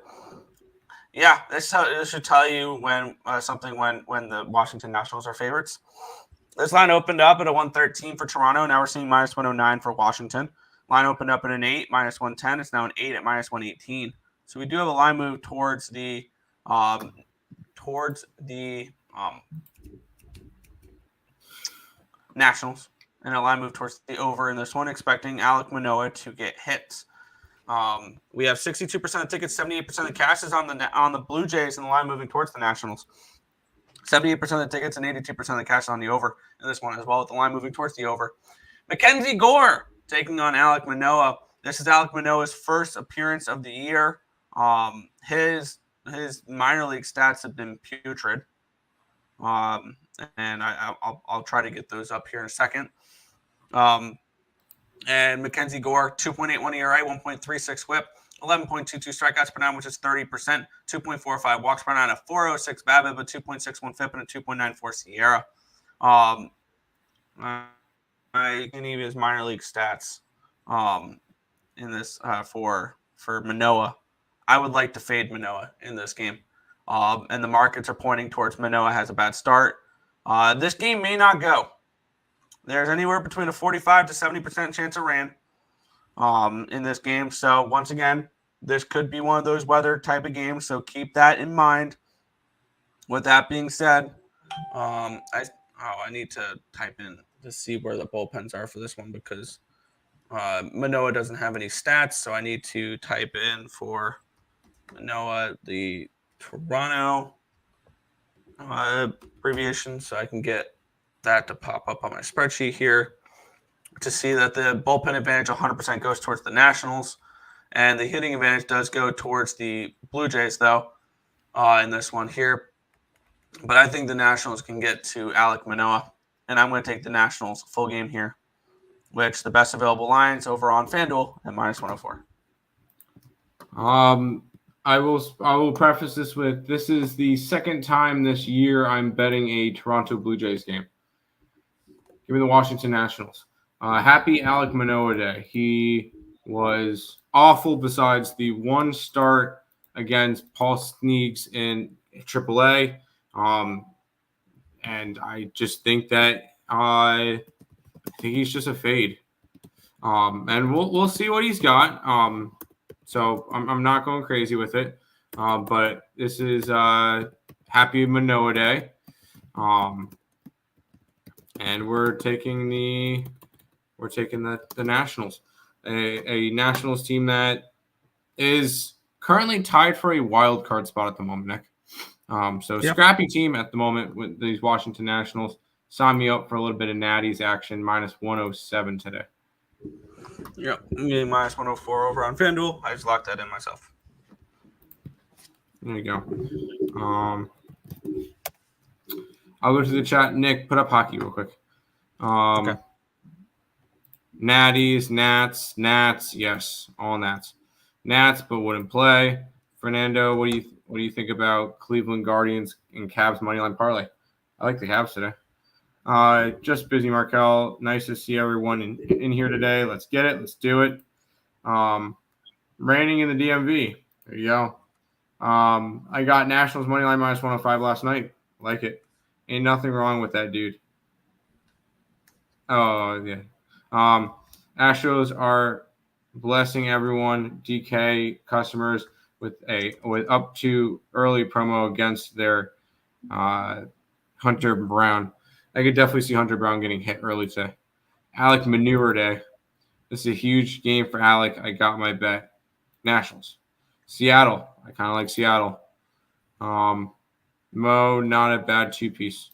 Yeah, this should tell you when when the Washington Nationals are favorites. This line opened up at a 113 for Toronto. Now we're seeing minus 109 for Washington. Line opened up at an 8, minus 110. It's now an 8 at minus 118. So we do have a line move towards the Nationals, and a line move towards the over in this one, expecting Alek Manoah to get hits. We have 62% of tickets, 78% of the cash is on the Blue Jays, and the line moving towards the Nationals. 78% of the tickets and 82% of the cash on the over in this one as well, with the line moving towards the over. Mackenzie Gore taking on Alek Manoah. This is Alek Manoah's first appearance of the year. His minor league stats have been putrid. And I'll try to get those up here in a second. And Mackenzie Gore, 2.81 ERA, 1.36 whip, 11.22 strikeouts per 9, which is 30%, 2.45 walks per 9, a 406 BABIP, a 2.61 FIP, and a 2.94 SIERA. Any of his minor league stats in this for Manoah. I would like to fade Manoah in this game. And the markets are pointing towards Manoah has a bad start. This game may not go. There's anywhere between a 45 to 70% chance of rain in this game. So once again, this could be one of those weather type of games. So keep that in mind. With that being said, I need to type in to see where the bullpens are for this one because Manoah doesn't have any stats. So I need to type in for Manoah the Toronto abbreviation so I can get that to pop up on my spreadsheet here to see that the bullpen advantage 100% goes towards the Nationals, and the hitting advantage does go towards the Blue Jays, though, in this one here. But I think the Nationals can get to Alek Manoah, and I'm going to take the Nationals full game here, which the best available lines over on FanDuel at minus 104. I will preface this with this is the second time this year I'm betting a Toronto Blue Jays game. Give me the Washington Nationals. Happy Alek Manoah Day. He was awful besides the one start against Paul Sneags in AAA. And I just think that I think he's just a fade. And we'll see what he's got. So I'm not going crazy with it. But this is Happy Manoah Day. And we're taking the Nationals, a Nationals team that is currently tied for a wild card spot at the moment, Nick. Scrappy team at the moment with these Washington Nationals. Sign me up for a little bit of Natty's action, minus 107 today. Yep, I'm getting minus 104 over on FanDuel. I just locked that in myself. There you go. I'll go to the chat. Nick, put up hockey real quick. Okay. Natties, Nats, yes, all Nats. Nats, but wouldn't play. Fernando, what do you think about Cleveland Guardians and Cavs moneyline parlay? I like the Cavs today. Just busy, Markel. Nice to see everyone in here today. Let's get it. Let's do it. Raining in the DMV. There you go. I got Nationals moneyline minus 105 last night. Like it. Ain't nothing wrong with that, dude. Oh yeah. Astros are blessing everyone. DK customers with up to early promo against their Hunter Brown. I could definitely see Hunter Brown getting hit early today. Alec Manure Day. This is a huge game for Alec. I got my bet. Nationals. Seattle. I kind of like Seattle. Mo, not a bad two-piece.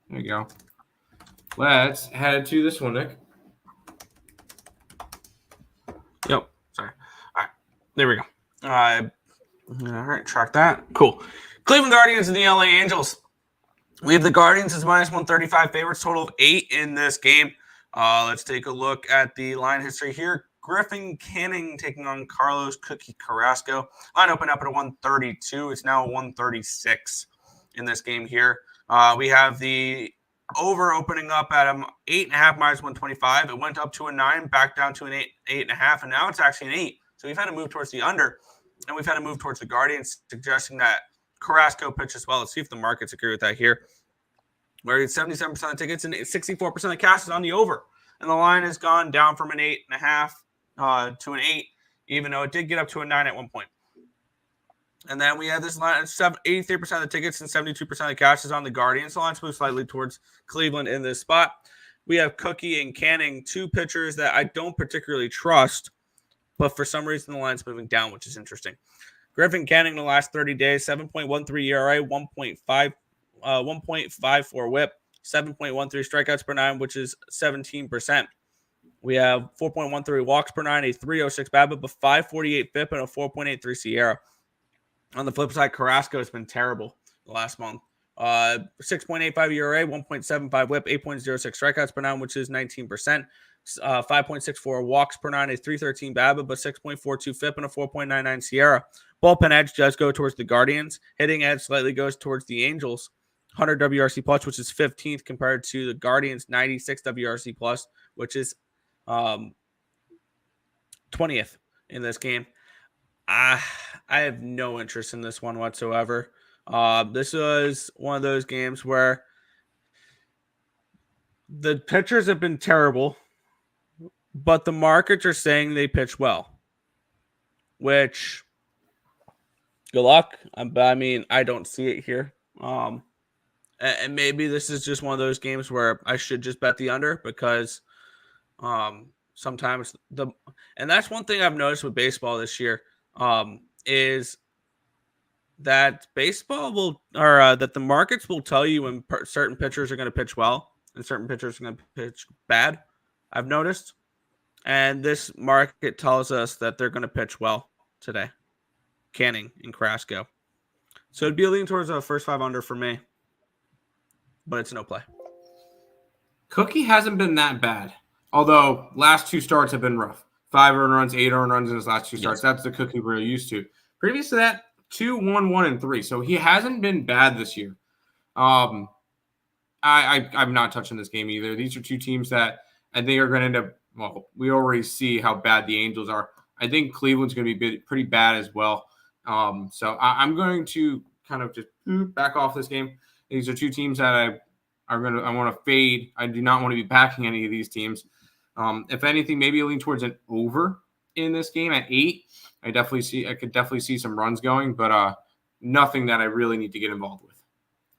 There you go. Let's head to this one, Nick. Yep. Sorry. All right. There we go. All right. Track that. Cool. Cleveland Guardians and the LA Angels. We have the Guardians as minus 135 favorites, total of 8 in this game. Let's take a look at the line history here. Griffin Canning taking on Carlos Cookie Carrasco. Line opened up at a 132. It's now a 136 in this game here. We have the over opening up at 8.5 minus 125. It went up to a 9, back down to an 8.5, and now it's actually an 8. So we've had to move towards the under, and we've had to move towards the Guardians, suggesting that Carrasco pitch as well. Let's see if the markets agree with that here. We're at 77% of tickets and 64% of cash is on the over. And the line has gone down from an 8.5 to an 8, even though it did get up to a 9 at one point. And then we have this line, 83% of the tickets and 72% of the cash is on the Guardians. The line's moved slightly towards Cleveland in this spot. We have Cookie and Canning, 2 pitchers that I don't particularly trust, but for some reason the line's moving down, which is interesting. Griffin Canning in the last 30 days, 7.13 ERA, 1.54 whip, 7.13 strikeouts per 9, which is 17%. We have 4.13 walks per 9, a 3.06 BABIP, a 5.48 FIP, and a 4.83 Sierra. On the flip side, Carrasco has been terrible the last month. 6.85 ERA, 1.75 whip, 8.06 strikeouts per 9, which is 19%. 5.64 walks per 9, a 3.13 BABIP, a 6.42 FIP, and a 4.99 Sierra. Bullpen edge does go towards the Guardians. Hitting edge slightly goes towards the Angels. 100 WRC plus, which is 15th compared to the Guardians' 96 WRC plus, which is 20th in this game. I have no interest in this one whatsoever. This was one of those games where the pitchers have been terrible, but the markets are saying they pitch well, which good luck. I mean, I don't see it here. And maybe this is just one of those games where I should just bet the under because sometimes and that's one thing I've noticed with baseball this year is that that the markets will tell you when certain pitchers are going to pitch well and certain pitchers are going to pitch bad. I've noticed, and this market tells us that they're going to pitch well today. Canning and Carrasco, so it'd be a lean towards a first 5 under for me. But it's no play. Cookie hasn't been that bad, although last 2 starts have been rough. 5 earned runs, 8 earned runs in his last 2 starts. Yes. That's the Cookie we're used to. Previous to that, 2, 1, 1, and 3. So he hasn't been bad this year. I'm not touching this game either. These are 2 teams that I think are going to end up. Well, we already see how bad the Angels are. I think Cleveland's going to be pretty bad as well. So I'm going to kind of just back off this game. These are 2 teams that I want to fade. I do not want to be backing any of these teams. If anything, maybe a lean towards an over in this game at 8. I could definitely see some runs going, but nothing that I really need to get involved with.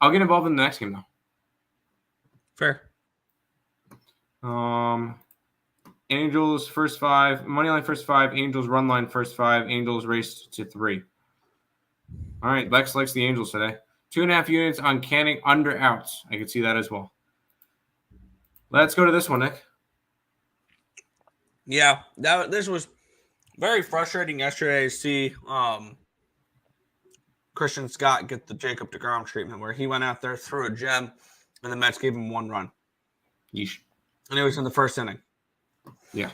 I'll get involved in the next game though. Fair. Angels first 5, money line first 5, Angels run line first 5, Angels raced to 3. All right, Lex likes the Angels today. 2.5 units on Canning under outs. I could see that as well. Let's go to this one, Nick. Yeah, this was very frustrating yesterday to see Christian Scott get the Jacob deGrom treatment where he went out there, threw a gem, and the Mets gave him 1 run. Yeesh. and it was in the first inning. Yeah.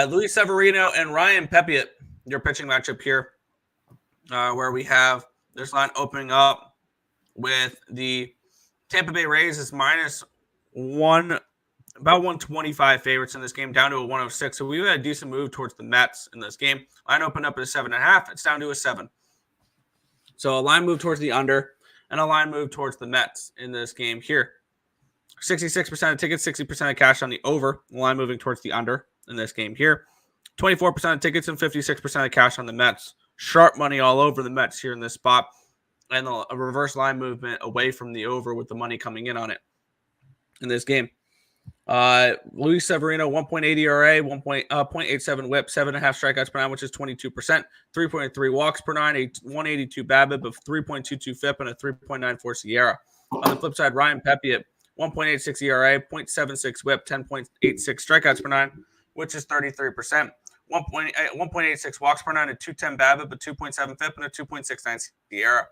Luis Severino and Ryan Pepiot, your pitching matchup here, where we have this line opening up with the Tampa Bay Rays is minus about 125 favorites in this game, down to a 106. So we had a decent move towards the Mets in this game. Line opened up at a 7.5. It's down to a 7. So a line move towards the under and a line move towards the Mets in this game here. 66% of tickets, 60% of cash on the over. The line moving towards the under in this game here. 24% of tickets and 56% of cash on the Mets. Sharp money all over the Mets here in this spot. And a reverse line movement away from the over with the money coming in on it in this game. Luis Severino, 1.80 ERA, 0.87 whip, 7.5 strikeouts per nine, which is 22%, 3.3 walks per nine, a 182 BABIP of 3.22 FIP, and a 3.94 Sierra. On the flip side, Ryan Pepiot, 1.86 ERA, 0.76 whip, 10.86 strikeouts per nine, which is 33%, 1.86 walks per nine, a 210 BABIP, a 2.7 FIP, and a 2.69 Sierra.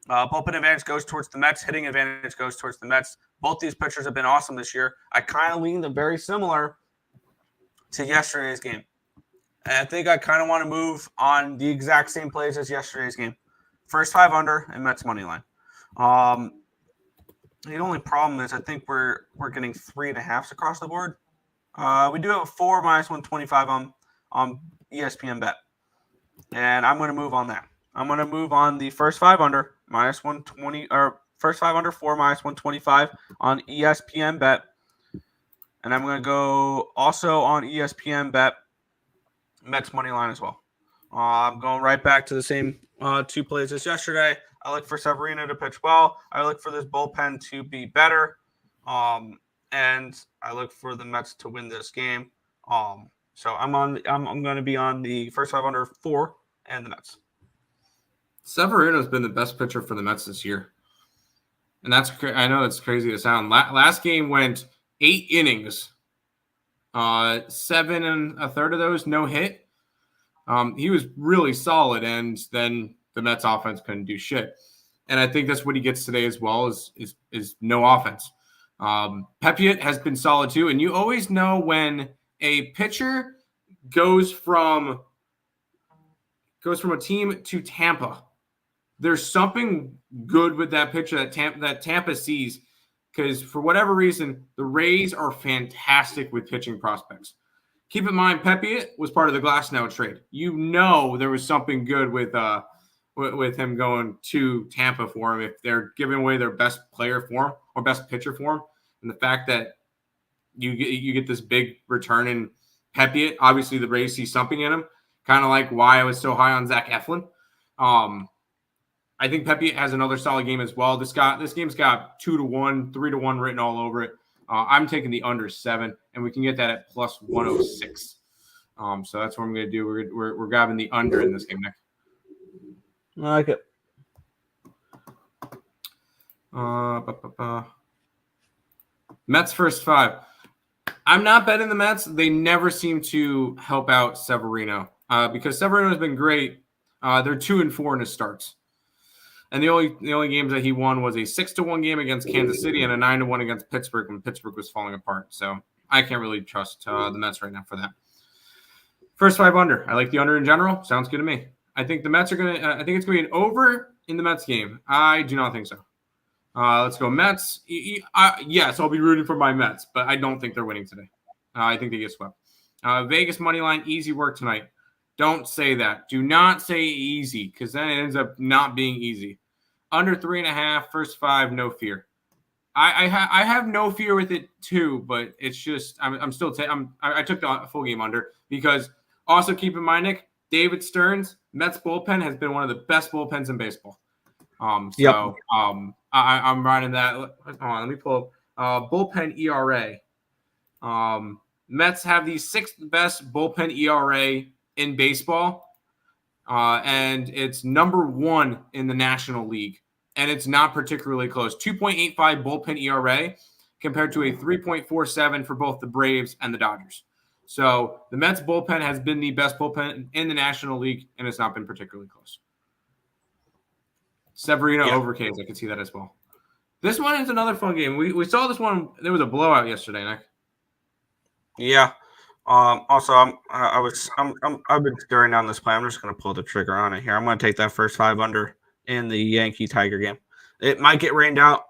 Bullpen advantage goes towards the Mets. Hitting advantage goes towards the Mets. Both these pitchers have been awesome this year. I kind of lean them very similar to yesterday's game. And I think I kind of want to move on the exact same plays as yesterday's game. First 5 under and Mets money line. The only problem is I think we're getting 3.5s across the board. We do have a 4 minus 125 on ESPN bet. And I'm going to move on that. I'm going to move on the first 5 under minus 120 or first 5 under 4 minus 125 on ESPN bet. And I'm going to go also on ESPN bet Mets money line as well. I'm going right back to the same 2 plays as yesterday. I look for Severino to pitch well. I look for this bullpen to be better. And I look for the Mets to win this game. So I'm going to be on the first 5 under 4 and the Mets. Severino's been the best pitcher for the Mets this year. And I know it's crazy to sound. Last game went 8 innings. 7 1/3 of those, no hit. He was really solid, and then the Mets offense couldn't do shit. And I think that's what he gets today as well, is no offense. Pepiot has been solid too. And you always know when a pitcher goes from a team to Tampa, there's something good with that pitcher that Tampa sees, because for whatever reason, the Rays are fantastic with pitching prospects. Keep in mind, Pepiot was part of the Glasnow trade. You know there was something good with him going to Tampa for him if they're giving away their best player for him or best pitcher for him. And the fact that you get this big return in Pepiot, obviously the Rays see something in him, kind of like why I was so high on Zach Eflin. I think Pepiot has another solid game as well. This game's got 2-1, 3-1 written all over it. I'm taking the under 7, and we can get that at plus 106. So that's what I'm going to do. We're grabbing the under in this game, Nick. I like it. Mets first 5. I'm not betting the Mets. They never seem to help out Severino because Severino has been great. They're 2-4 in his starts. And the only games that he won was a 6-1 game against Kansas City and a 9-1 against Pittsburgh when Pittsburgh was falling apart. So I can't really trust the Mets right now for that. First 5 under. I like the under in general. Sounds good to me. I think the Mets are going to I think it's going to be an over in the Mets game. I do not think so. Let's go Mets. Yes, I'll be rooting for my Mets, but I don't think they're winning today. I think they get swept. Vegas money line, easy work tonight. Don't say that. Do not say easy, because then it ends up not being easy. Under 3.5, first 5, no fear. I have no fear with it too, but it's just I'm still I took the full game under because also keep in mind, Nick, David Stearns, Mets bullpen has been one of the best bullpens in baseball. I'm riding that. Hold on, let me pull up bullpen ERA. Mets have the 6th best bullpen ERA in baseball, and it's number 1 in the National League, and it's not particularly close. 2.85 bullpen ERA compared to a 3.47 for both the Braves and the Dodgers. So the Mets bullpen has been the best bullpen in the National League, and it's not been particularly close. Severino over K's, I can see that as well. This one is another fun game. We saw this one. There was a blowout yesterday, Nick. Yeah. Also, I've been staring down this play. I'm just going to pull the trigger on it here. I'm going to take that first 5 under in the Yankee Tiger game. It might get rained out.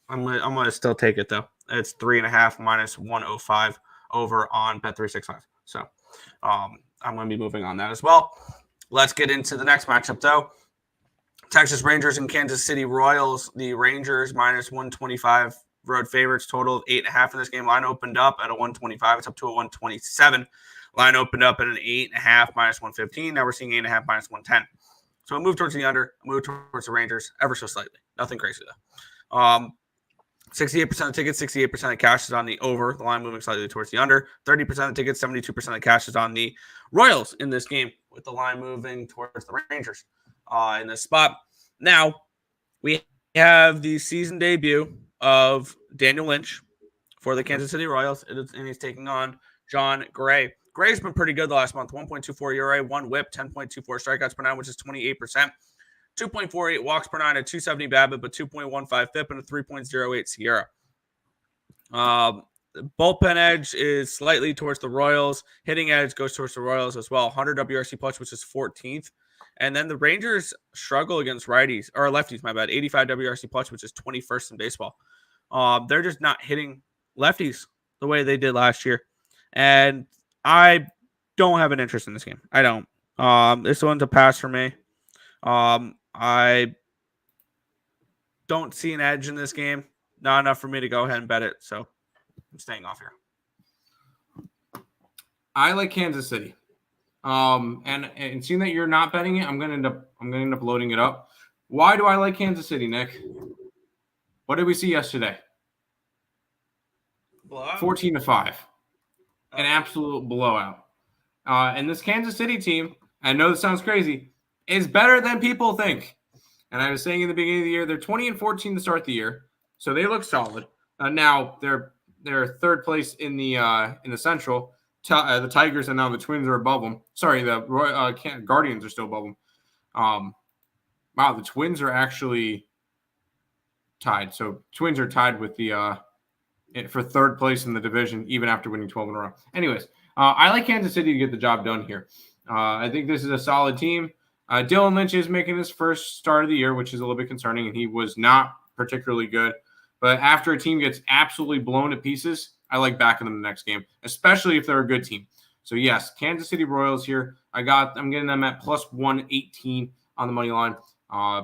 I'm gonna still take it though. It's 3.5 minus 105 over on Bet365. So, I'm going to be moving on that as well. Let's get into the next matchup though. Texas Rangers and Kansas City Royals. The Rangers minus 125 road favorites, total of 8.5 in this game. Line opened up at a 125. It's up to a 127. Line opened up at an 8.5 minus 115. Now we're seeing 8.5 minus 110. So a move towards the under, a move towards the Rangers, ever so slightly. Nothing crazy though. 68% of tickets, 68% of cash is on the over. The line moving slightly towards the under. 30% of tickets, 72% of cash is on the Royals in this game, with the line moving towards the Rangers in this spot. Now, we have the season debut of Daniel Lynch for the Kansas City Royals, and he's taking on John Gray. Gray's been pretty good the last month. 1.24 ERA, 1 whip, 10.24 strikeouts per nine, which is 28%. 2.48 walks per nine, a 270 BABIP, but 2.15 FIP, and a 3.08 Sierra. Bullpen edge is slightly towards the Royals. Hitting edge goes towards the Royals as well. 100 WRC plus, which is 14th. And then the Rangers struggle against righties, or lefties, my bad. 85 WRC plus, which is 21st in baseball. They're just not hitting lefties the way they did last year. And I don't have an interest in this game. I don't. This one's a pass for me. I don't see an edge in this game. Not enough for me to go ahead and bet it. So I'm staying off here. I like Kansas City. And seeing that you're not betting it, I'm gonna end up loading it up. Why do I like Kansas City, Nick? What did we see yesterday? 14-5. An absolute blowout. And this Kansas City team, I know this sounds crazy, is better than people think. And I was saying in the beginning of the year, they're 20-14 to start the year, so they look solid. Now they're third place in the Central. The Tigers and now the Twins are above them. Sorry, the Guardians are still above them. Wow, the Twins are actually tied. So Twins are tied with the for third place in the division, even after winning 12 in a row. Anyways, I like Kansas City to get the job done here. I think this is a solid team. Dylan Lynch is making his first start of the year, which is a little bit concerning, and he was not particularly good. But after a team gets absolutely blown to pieces, I like backing them the next game, especially if they're a good team. So, yes, Kansas City Royals here. I'm getting them at plus 118 on the money line,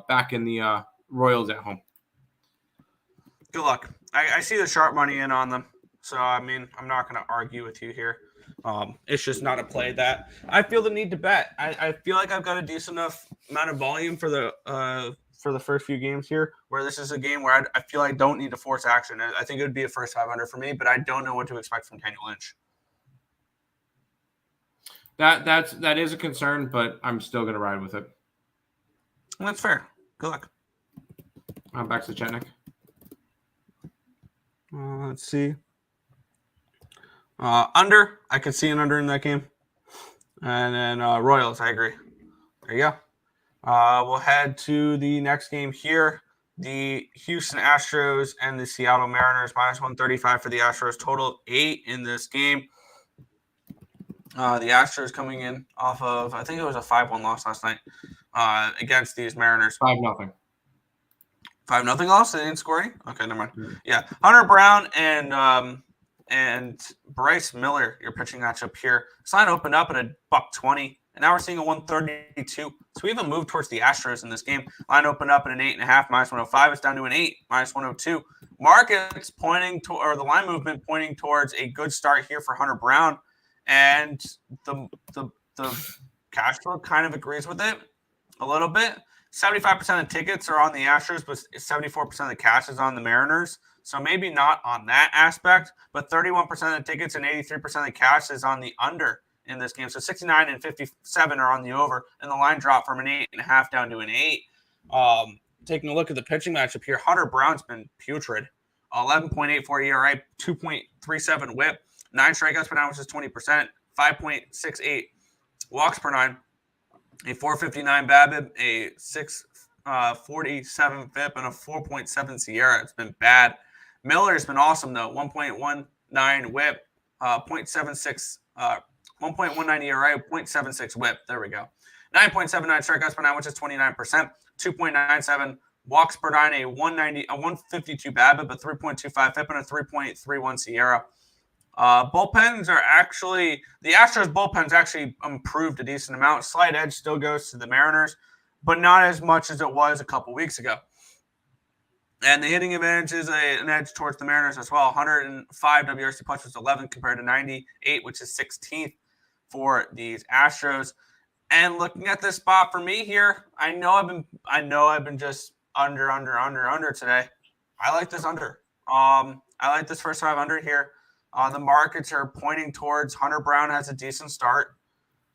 back in the Royals at home. Good luck. I see the sharp money in on them. So, I mean, I'm not going to argue with you here. It's just not a play that I feel the need to bet. I feel like I've got a decent enough amount of volume for the first few games here, where this is a game where I feel I don't need to force action. I think it would be a first 500 for me, but I don't know what to expect from Daniel Lynch. That is a concern, but I'm still going to ride with it. That's fair. Good luck. I'm back to Chetnik. Let's see. Under. I could see an under in that game. And then Royals, I agree. There you go. We'll head to the next game here. The Houston Astros and the Seattle Mariners, minus 135 for the Astros. Total 8 in this game. The Astros coming in off of, I think it was a 5-1 loss last night against these Mariners. 5-0. 5-0 loss? They didn't score any? Okay, never mind. Yeah. Hunter Brown and Bryce Miller, your pitching matchup here. This line opened up at $120, and now we're seeing a 132. So we have a move towards the Astros in this game. Line opened up at an 8.5, minus 105. It's down to an 8, minus 102. Markets pointing to, or the line movement pointing towards a good start here for Hunter Brown, and the cash flow kind of agrees with it a little bit. 75% of tickets are on the Astros, but 74% of the cash is on the Mariners. So maybe not on that aspect, but 31% of the tickets and 83% of the cash is on the under in this game. So 69 and 57 are on the over, and the line dropped from an 8.5 down to an 8. Taking a look at the pitching matchup here, Hunter Brown's been putrid. 11.84 ERA, 2.37 whip, 9 strikeouts per nine, which is 20%, 5.68 walks per nine, a 459 BABIP, a 647 FIP, and a 4.7 Sierra. It's been bad. Miller's been awesome, though. 1.19 whip, .76, 1.19 ERA, 0.76 WHIP. There we go. 9.79 strikeouts per nine, which is 29%. 2.97 walks per nine, a 152 BABIP, a 3.25 FIP, and a 3.31 SIERA. Bullpens are actually the Astros bullpens actually improved a decent amount. Slight edge still goes to the Mariners, but not as much as it was a couple weeks ago. And the hitting advantage is an edge towards the Mariners as well. 105 WRC plus was 11 compared to 98, which is 16th for these Astros. And looking at this spot for me here, I know I've been just under today. I like this under. I like this first 5 under here. The markets are pointing towards Hunter Brown has a decent start.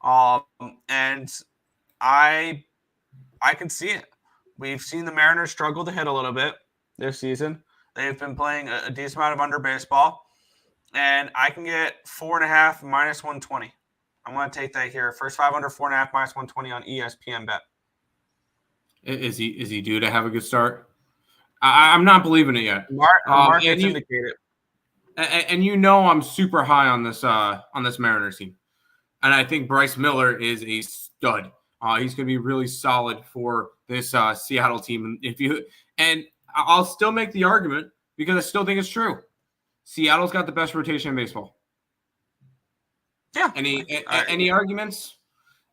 And I can see it. We've seen the Mariners struggle to hit a little bit this season. They've been playing a decent amount of under baseball. And I can get 4.5 minus 120. I'm going to take that here. First 5 under, 4.5 minus 120 on ESPN bet. Is he due to have a good start? I'm not believing it yet. Markets indicate it. And I'm super high on this Mariners team, and I think Bryce Miller is a stud. He's going to be really solid for this Seattle team. And I'll still make the argument because I still think it's true. Seattle's got the best rotation in baseball. Yeah. Any arguments?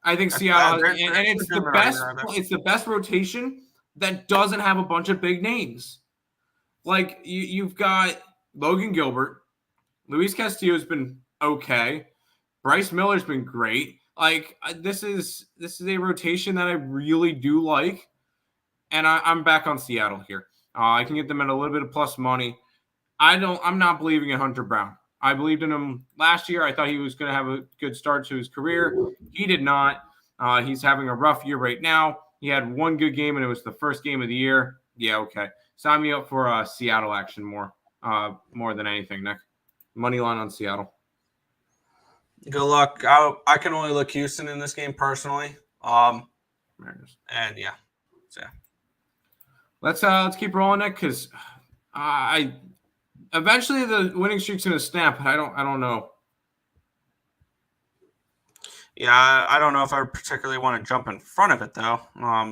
I think Seattle, and it's the best. It's the best rotation that doesn't have a bunch of big names. Like you've got Logan Gilbert, Luis Castillo's been okay, Bryce Miller's been great. Like this is a rotation that I really do like, and I'm back on Seattle here. I can get them at a little bit of plus money. I'm not believing in Hunter Brown. I believed in him last year. I thought he was going to have a good start to his career. He did not. He's having a rough year right now. He had one good game, and it was the first game of the year. Yeah, okay. Sign me up for Seattle action more than anything, Nick. Money line on Seattle. Good luck. I can only look Houston in this game personally. Mariners. And yeah. So let's keep rolling, Nick, because eventually the winning streak's gonna snap. I don't know. Yeah, I don't know if I particularly want to jump in front of it though.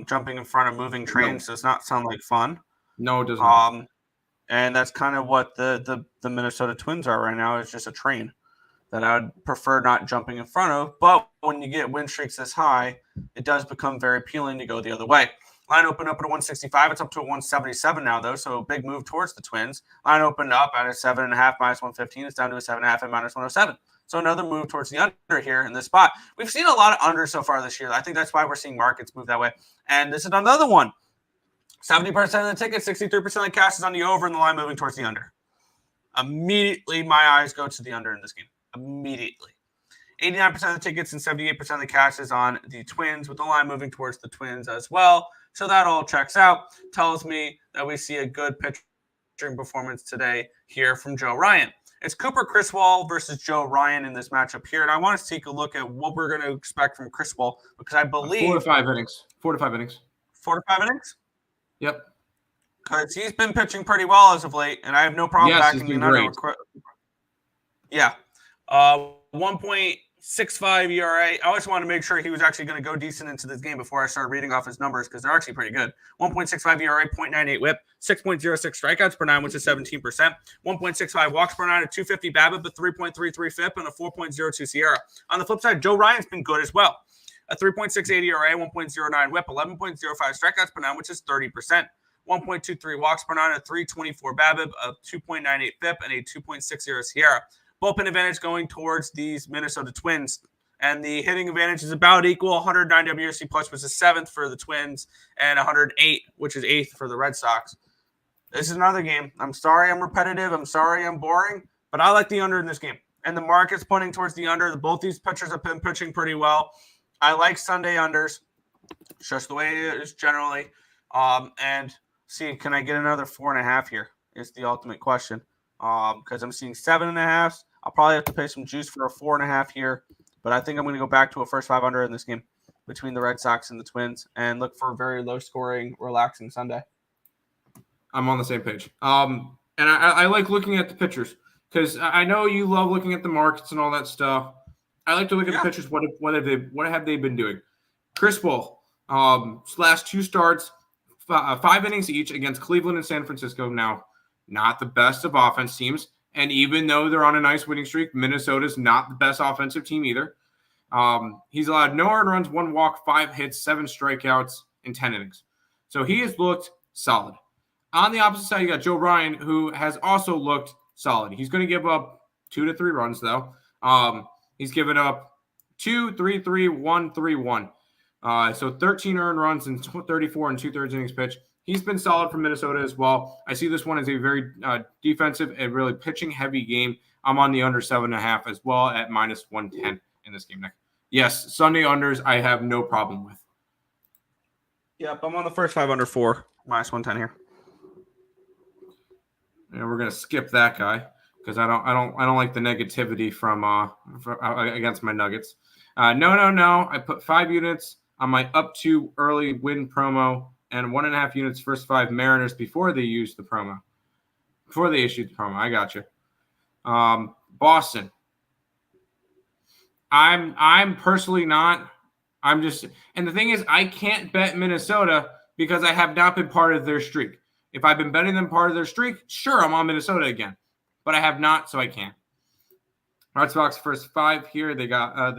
Jumping in front of moving trains does not sound like fun. No, it doesn't. And that's kind of what the Minnesota Twins are right now. It's just a train that I would prefer not jumping in front of. But when you get win streaks this high, it does become very appealing to go the other way. Line opened up at a 165. It's up to a 177 now, though, so a big move towards the Twins. Line opened up at a 7.5 minus 115. It's down to a 7.5 at minus 107. So another move towards the under here in this spot. We've seen a lot of unders so far this year. I think that's why we're seeing markets move that way. And this is another one. 70% of the tickets, 63% of the cash is on the over and the line moving towards the under. Immediately, my eyes go to the under in this game. Immediately. 89% of the tickets and 78% of the cash is on the Twins, with the line moving towards the Twins as well. So that all checks out. Tells me that we see a good pitching performance today here from Joe Ryan. It's Cooper Criswell versus Joe Ryan in this matchup here. And I want to take a look at what we're going to expect from Criswell because I believe 4 to 5 innings. 4 to 5 innings. 4 to 5 innings? Yep. Because he's been pitching pretty well as of late, and I have no problem backing the under. Yeah. 1.65 ERA. I always wanted to make sure he was actually going to go decent into this game before I start reading off his numbers because they're actually pretty good. 1.65 ERA, 0.98 WHIP, 6.06 strikeouts per nine, which is 17%. 1.65 walks per nine, a 250 BABIP, a 3.33 FIP, and a 4.02 SIERA. On the flip side, Joe Ryan's been good as well. A 3.68 ERA, 1.09 WHIP, 11.05 strikeouts per nine, which is 30%. 1.23 walks per nine, a 3.24 BABIP, a 2.98 FIP, and a 2.60 SIERA. Bullpen advantage going towards these Minnesota Twins. And the hitting advantage is about equal. 109 WRC plus, which is 7th for the Twins, and 108, which is 8th for the Red Sox. This is another game. I'm sorry I'm repetitive. I'm sorry I'm boring. But I like the under in this game. And the market's pointing towards the under. Both these pitchers have been pitching pretty well. I like Sunday unders. It's just the way it is generally. And see, can I get another 4.5 here? Is the ultimate question. Because I'm seeing 7.5. I'll probably have to pay some juice for a 4.5 here, but I think I'm going to go back to a first 5 under in this game between the Red Sox and the Twins and look for a very low-scoring, relaxing Sunday. I'm on the same page. And I like looking at the pitchers because I know you love looking at the markets and all that stuff. I like to look at the pitchers. What have they been doing? Chris Bull, last 2 starts, 5 innings each against Cleveland and San Francisco. Now, not the best of offense teams, and even though they're on a nice winning streak, Minnesota's not the best offensive team either. He's allowed no earned runs, 1 walk, 5 hits, 7 strikeouts in 10 innings. So he has looked solid. On the opposite side, you got Joe Ryan, who has also looked solid. He's going to give up 2 to 3 runs, though. He's given up 2, 3, 3, 1, 3, 1. So 13 earned runs and 34 and 2/3 innings pitch. He's been solid for Minnesota as well. I see this one as a very defensive and really pitching heavy game. I'm on the under 7.5 as well at -110 in this game, Nick. Yes, Sunday unders I have no problem with. Yep, I'm on the first 5 under 4, -110 here. And we're gonna skip that guy because I don't like the negativity from against my Nuggets. No. I put 5 units on my up to early win promo and 1.5 units first 5 Mariners before they used the promo. Before they issued the promo. I got you. Boston. I'm personally not. I'm just, and the thing is, I can't bet Minnesota because I have not been part of their streak. If I've been betting them part of their streak, sure, I'm on Minnesota again, but I have not, so I can't. Red Sox first 5 here. They got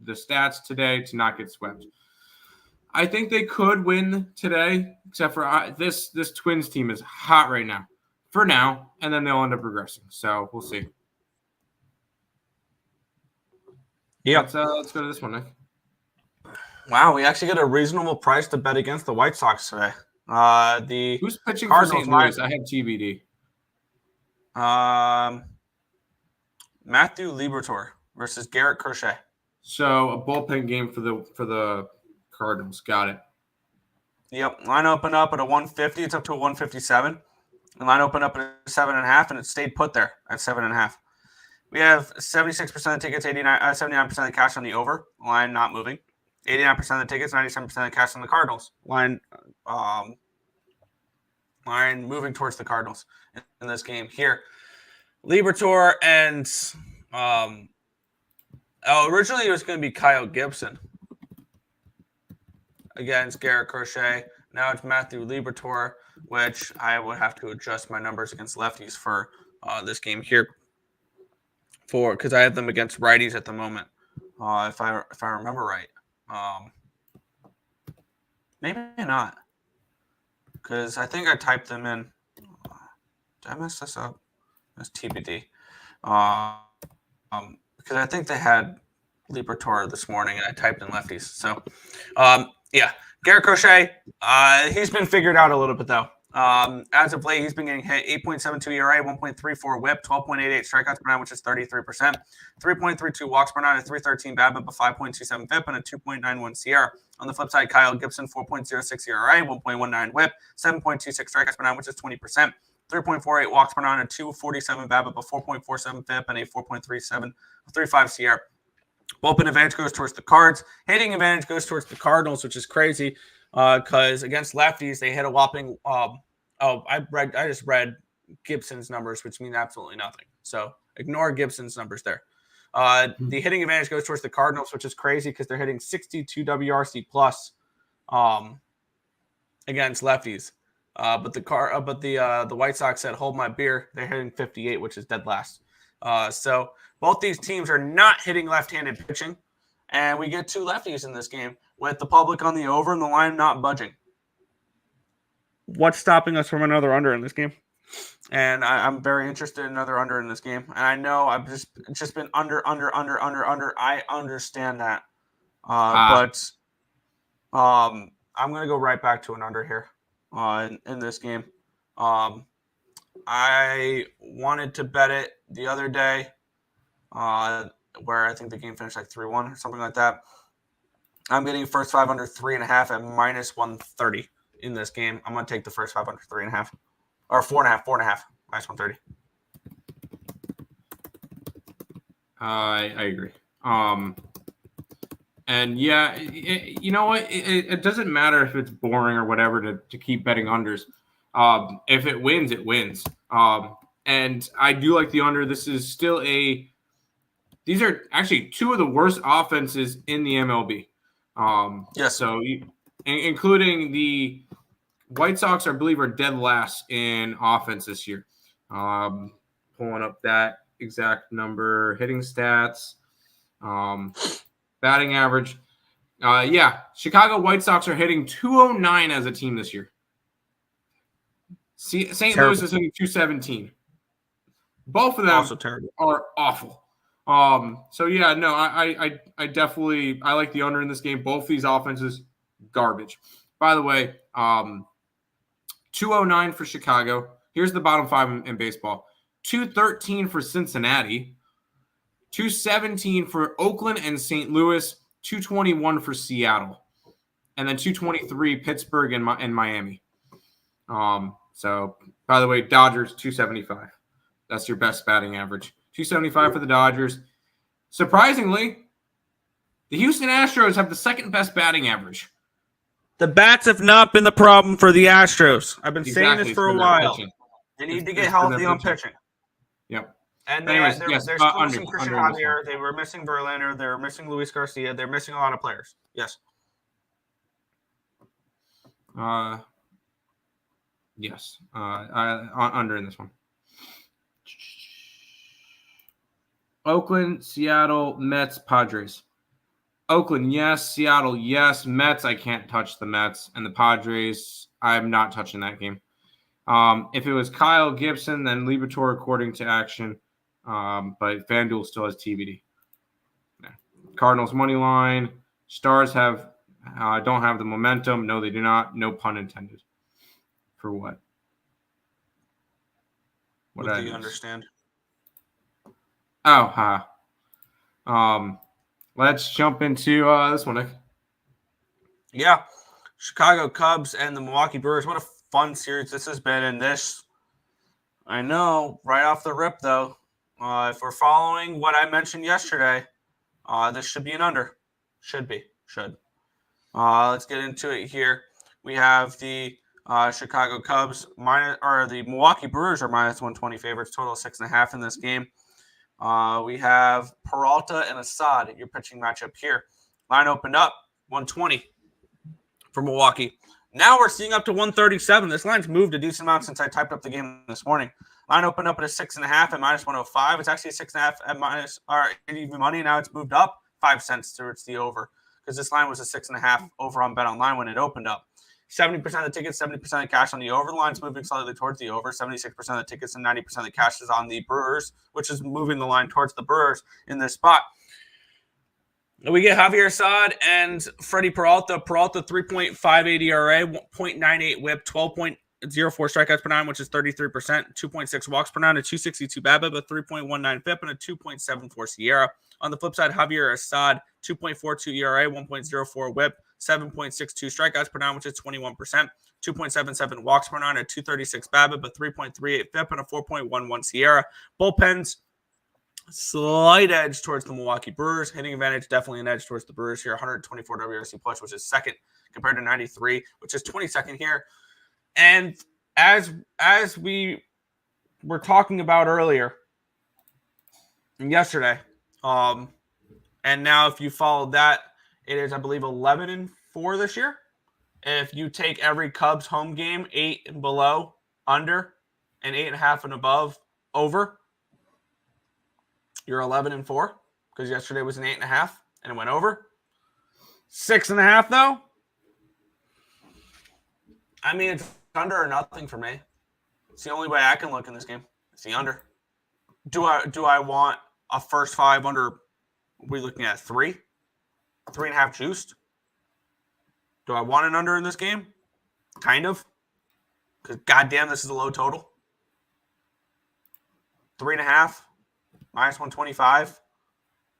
the stats today to not get swept. I think they could win today, except for this Twins team is hot right now. For now, and then they'll end up regressing. So we'll see. Yeah. Let's go to this one, Nick. Wow, we actually get a reasonable price to bet against the White Sox today. Who's pitching Cardinals, for St. Louis? I have TBD. Matthew Liberatore versus Garrett Crochet. So a bullpen game for the Cardinals. Got it. Yep. Line opened up at a 150. It's up to a 157. The line opened up at a 7.5, and it stayed put there at 7.5. We have 76% of the tickets, 79% of the cash on the over. Line not moving. 89% of the tickets, 97% of the cash on the Cardinals. Line moving towards the Cardinals in this game here. Liberatore and originally it was going to be Kyle Gibson against Garrett Crochet. Now it's Matthew Liberatore, which I would have to adjust my numbers against lefties for this game here, because I have them against righties at the moment. If I remember right, maybe not, because I think I typed them in. Did I mess this up? That's TBD. Because I think they had Liberatore this morning, and I typed in lefties. So, yeah, Garrett Crochet, he's been figured out a little bit, though. As of late, he's been getting hit 8.72 ERA, 1.34 whip, 12.88 strikeouts per nine, which is 33%, 3.32 walks per nine, a 3.13 BABIP, a 5.27 FIP, and a 2.91 SIERA. On the flip side, Kyle Gibson, 4.06 ERA, 1.19 whip, 7.26 strikeouts per nine, which is 20%, 3.48 walks per nine, a 2.47 BABIP, a 4.47 FIP, and a 4.35 SIERA. Bullpen advantage goes towards the Cards. Hitting advantage goes towards the Cardinals, which is crazy. Because against lefties, they hit a whopping. I just read Gibson's numbers, which mean absolutely nothing. So ignore Gibson's numbers there. The hitting advantage goes towards the Cardinals, which is crazy because they're hitting 62 WRC plus against lefties. But the White Sox said, "Hold my beer." They're hitting 58, which is dead last. So both these teams are not hitting left-handed pitching, and we get 2 lefties in this game, with the public on the over and the line not budging. What's stopping us from another under in this game? And I'm very interested in another under in this game. And I know I've just been under. I understand that. But I'm going to go right back to an under here in this game. I wanted to bet it the other day where I think the game finished like 3-1 or something like that. I'm getting first 5 under 3.5 at -130 in this game. I'm going to take the first 5 under 3.5 or 4.5, -130. I agree. And yeah, you know what? It doesn't matter if it's boring or whatever to keep betting unders. If it wins, it wins. And I do like the under. This is still these are actually two of the worst offenses in the MLB. Yes. So including the White Sox, I believe, are dead last in offense this year. Pulling up that exact number, hitting stats, batting average. Chicago White Sox are hitting 209 as a team this year. St. Louis is hitting 217. Both of them Also terrible. are awful. I definitely like the under in this game. Both these offenses, garbage. By the way, 209 for Chicago. Here's the bottom five in baseball. 213 for Cincinnati. 217 for Oakland and St. Louis. 221 for Seattle. And then 223 Pittsburgh and Miami. So, by the way, Dodgers 275. That's your best batting average. 275 for the Dodgers. Surprisingly, the Houston Astros have the second best batting average. The bats have not been the problem for the Astros. I've been saying this for a while. They need to get healthy on pitching. Yep. And they're still missing Christian Javier. They were missing Verlander. They were missing Luis Garcia. They're missing a lot of players. Yes. Yes. Under in this one. Oakland, Seattle, Mets, Padres. Oakland, yes. Seattle, yes. Mets, I can't touch the Mets. And the Padres, I'm not touching that game. If it was Kyle Gibson, then Liberatore according to action. But FanDuel still has TBD. Yeah. Cardinals money line. Stars don't have the momentum. No, they do not. No pun intended. For what? What do you understand? Oh, let's jump into this one, Nick. Yeah. Chicago Cubs and the Milwaukee Brewers. What a fun series this has been. And this, I know, right off the rip, though, if we're following what I mentioned yesterday, this should be an under. Should. Let's get into it here. We have the Chicago Cubs the Milwaukee Brewers are minus 120 favorites, total 6.5 in this game. We have Peralta and Assad, your pitching matchup here. Line opened up 120 for Milwaukee. Now we're seeing up to 137. This line's moved a decent amount since I typed up the game this morning. Line opened up at a 6.5 at minus 105. It's actually a 6.5 at minus even money. Now it's moved up 5 cents towards the over because this line was a 6.5 over on Bet Online when it opened up. 70% of the tickets, 70% of the cash on the over. The line's moving slightly towards the over. 76% of the tickets and 90% of the cash is on the Brewers, which is moving the line towards the Brewers in this spot. We get Javier Assad and Freddie Peralta. Peralta, 3.58 ERA, 0.98 whip, 12.04 strikeouts per nine, which is 33%, 2.6 walks per nine, a 262 BABIP, a 3.19 FIP, and a 2.74 SIERA. On the flip side, Javier Assad, 2.42 ERA, 1.04 whip, 7.62 strikeouts per nine, which is 21%, 2.77 walks per nine, a 236 BABIP, a 3.38 FIP, and a 4.11 SIERA. Bullpens, slight edge towards the Milwaukee Brewers. Hitting advantage, definitely an edge towards the Brewers here. 124 WRC plus, which is second compared to 93, which is 22nd here. And as we were talking about earlier and yesterday, and now if you follow that, it is, I believe, 11-4 this year. If you take every Cubs home game, 8 and below, under, and 8.5 and above, over, you're 11-4 because yesterday was an 8.5 and it went over. 6.5 though. I mean, it's under or nothing for me. It's the only way I can look in this game. It's the under. Do I want a first five under? Are we looking at 3? 3.5 juiced? Do I want an under in this game? Kind of. Because goddamn, this is a low total. 3.5 minus 125.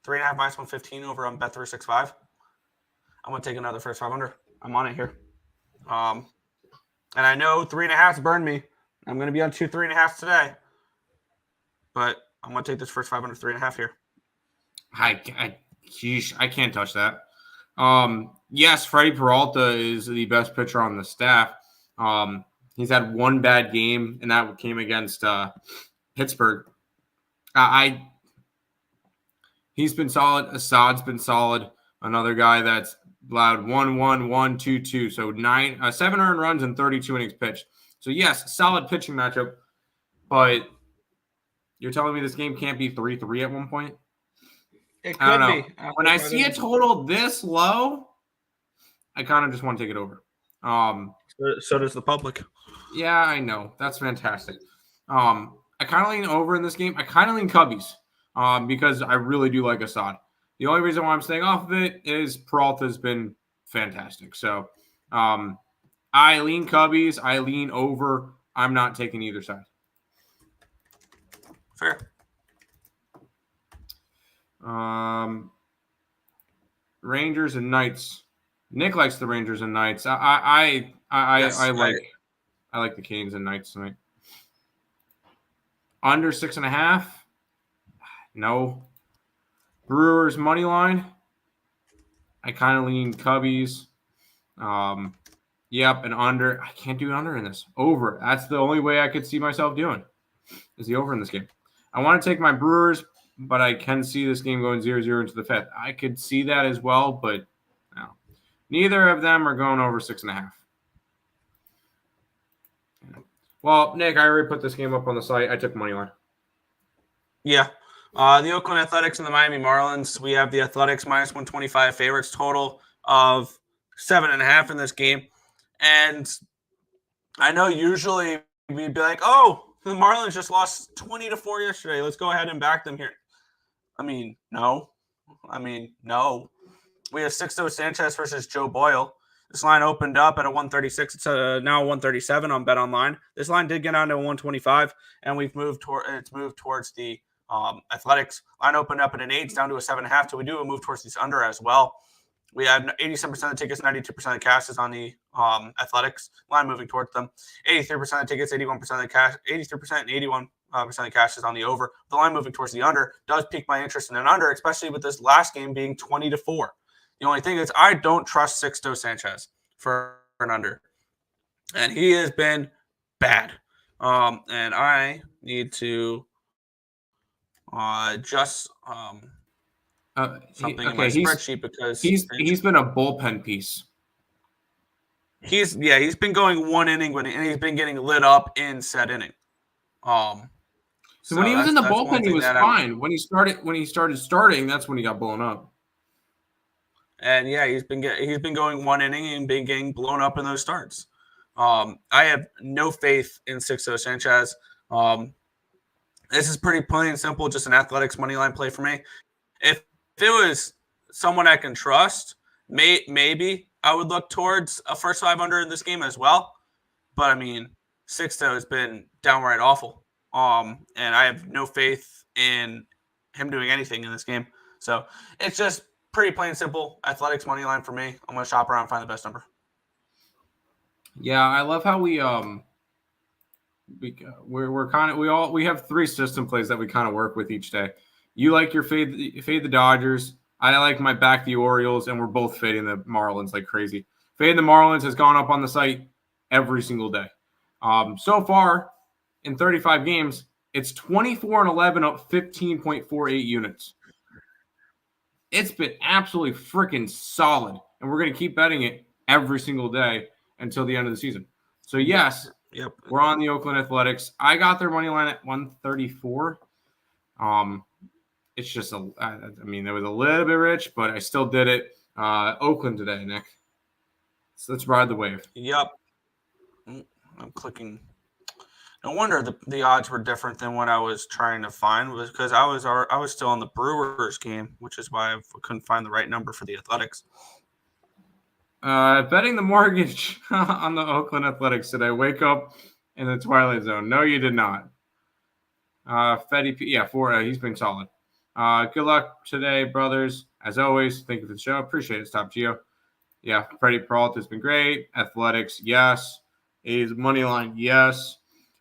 3.5 minus 115 over on Bet365. I'm going to take another first 500. I'm on it here. And I know 3.5's burned me. I'm going to be on 2 3.5s today. But I'm going to take this first 500, 3.5 here. I can't touch that. Yes, Freddie Peralta is the best pitcher on the staff. He's had one bad game, and that came against Pittsburgh. He's been solid. Assad's been solid. Another guy that's allowed 1-1, 1-2-2. So 7 earned runs and 32 innings pitched. So yes, solid pitching matchup. But you're telling me this game can't be 3-3 at one point? It I don't could know. be. When I see a total this low, I kind of just want to take it over. So does the public. Yeah, I know. That's fantastic. I kind of lean over in this game. I kind of lean Cubbies because I really do like Assad. The only reason why I'm staying off of it is Peralta's been fantastic. So I lean Cubbies. I lean over. I'm not taking either side. Fair. Rangers and Knights. Nick likes the Rangers and Knights. I like the Canes and Knights tonight. Under 6.5. No. Brewers money line. I kind of lean Cubbies. Yep, and under. I can't do under in this. Over. That's the only way I could see myself doing. Is the over in this game. I want to take my Brewers, but I can see this game going 0-0 into the 5th. I could see that as well, but no. Neither of them are going over 6.5. Well, Nick, I already put this game up on the site. I took money line. Yeah. The Oakland Athletics and the Miami Marlins. We have the Athletics minus 125 favorites, total of 7.5 in this game. And I know usually we'd be like, oh, the Marlins just lost 20-4 yesterday. Let's go ahead and back them here. No. We have Sixto Sanchez versus Joe Boyle. This line opened up at a 136. It's now 137 on Bet Online. This line did get down to 125, and it's moved towards the Athletics. Line opened up at an 8, it's down to a 7.5. So we do a move towards these under as well. We have 87% of the tickets, 92% of the cash is on the Athletics. Line moving towards them. 83% of the tickets, 81% of the cash, 83% and 81% of the cash is on the over. The line moving towards the under does pique my interest in an under, especially with this last game being 20-4. The only thing is I don't trust Sixto Sanchez for an under. And he has been bad. And I need to just something in my spreadsheet because he's been a bullpen piece. He's been going one inning and he's been getting lit up in said inning. So when he was in the bullpen, he was fine. When he started starting, that's when he got blown up. And yeah, he's been going one inning and been getting blown up in those starts. I have no faith in Sixto Sanchez. This is pretty plain and simple, just an Athletics money line play for me. If it was someone I can trust, maybe I would look towards a first 5 under in this game as well. But Sixto has been downright awful. And I have no faith in him doing anything in this game. So it's just pretty plain and simple. Athletics money line for me. I'm going to shop around and find the best number. Yeah, I love how we have 3 system plays that we kind of work with each day. You like your fade the Dodgers. I like my back the Orioles, and we're both fading the Marlins like crazy. Fading the Marlins has gone up on the site every single day. So far in 35 games, it's 24-11 up 15.48 units. It's been absolutely freaking solid, and we're going to keep betting it every single day until the end of the season. So yes, yep, we're on the Oakland Athletics. I got their money line at 134. It's just it was a little bit rich, but I still did it. Oakland today, Nick. So let's ride the wave. Yep. I'm clicking. No wonder the odds were different than what I was trying to find, was because I was still on the Brewers game, which is why I couldn't find the right number for the Athletics. Betting the mortgage on the Oakland Athletics today. Wake up in the twilight zone. No, you did not. Fetty, he's been solid. Good luck today, brothers. As always, thank you for the show. Appreciate it, Top Geo. Yeah, Freddie Peralta has been great. Athletics, yes. A's money line, yes.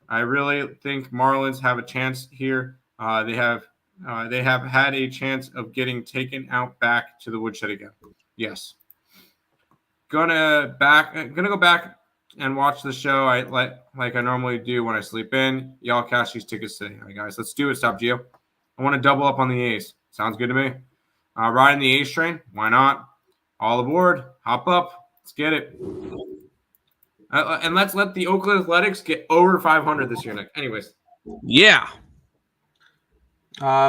I really think Marlins have a chance here. They have had a chance of getting taken out back to the woodshed again. Yes. Gonna go back and watch the show like I normally do when I sleep in. Y'all cash these tickets today. All right, guys, let's do it. Stop, Gio. I want to double up on the A's. Sounds good to me. Riding the A's train. Why not? All aboard. Hop up. Let's get it. And let's let the Oakland Athletics get over 500 this year, Nick. Anyways. Yeah.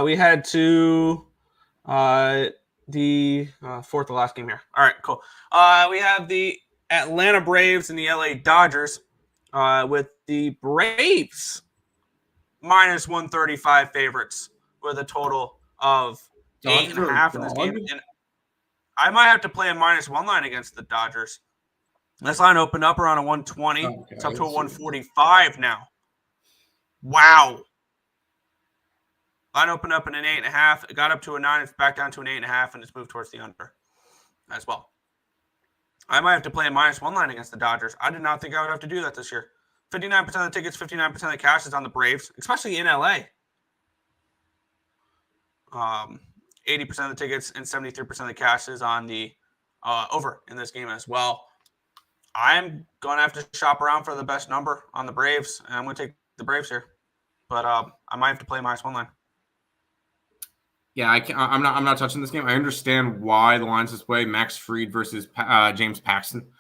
We head to the fourth to last game here. All right, cool. We have the Atlanta Braves and the LA Dodgers with the Braves minus 135 favorites with a total of 8.5 in this game. And I might have to play a -1 line against the Dodgers. This line opened up around a 120. Okay, it's up to a 145 now. Wow. Line opened up in an 8.5. It got up to a 9. It's back down to an 8.5, and it's moved towards the under as well. I might have to play a -1 line against the Dodgers. I did not think I would have to do that this year. 59% of the tickets, 59% of the cash is on the Braves, especially in LA. 80% of the tickets and 73% of the cash is on the over in this game as well. I'm going to have to shop around for the best number on the Braves, and I'm going to take the Braves here. But I might have to play -1 line. Yeah, I'm not touching this game. I understand why the line's this way. Max Fried versus James Paxton.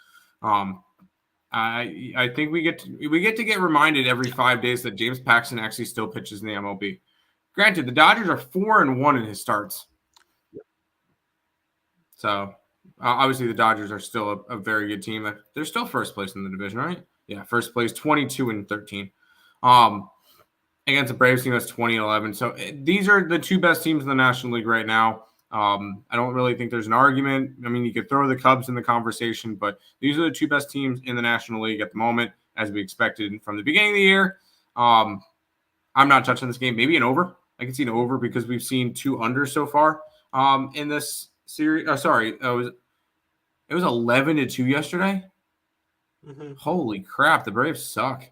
I think we get to get reminded every 5 days that James Paxton actually still pitches in the MLB. Granted, the Dodgers are 4-1 in his starts. So obviously the Dodgers are still a very good team. They're still first place in the division, right? Yeah, first place, 22-13. Against the Braves team that's 20-11. So these are the two best teams in the National League right now. I don't really think there's an argument. I mean, you could throw the Cubs in the conversation, but these are the two best teams in the National League at the moment, as we expected from the beginning of the year. I'm not touching this game. Maybe an over. I can see an over because we've seen 2 unders so far in this series. Oh, sorry. It was 11-2 yesterday. Mm-hmm. Holy crap. The Braves suck.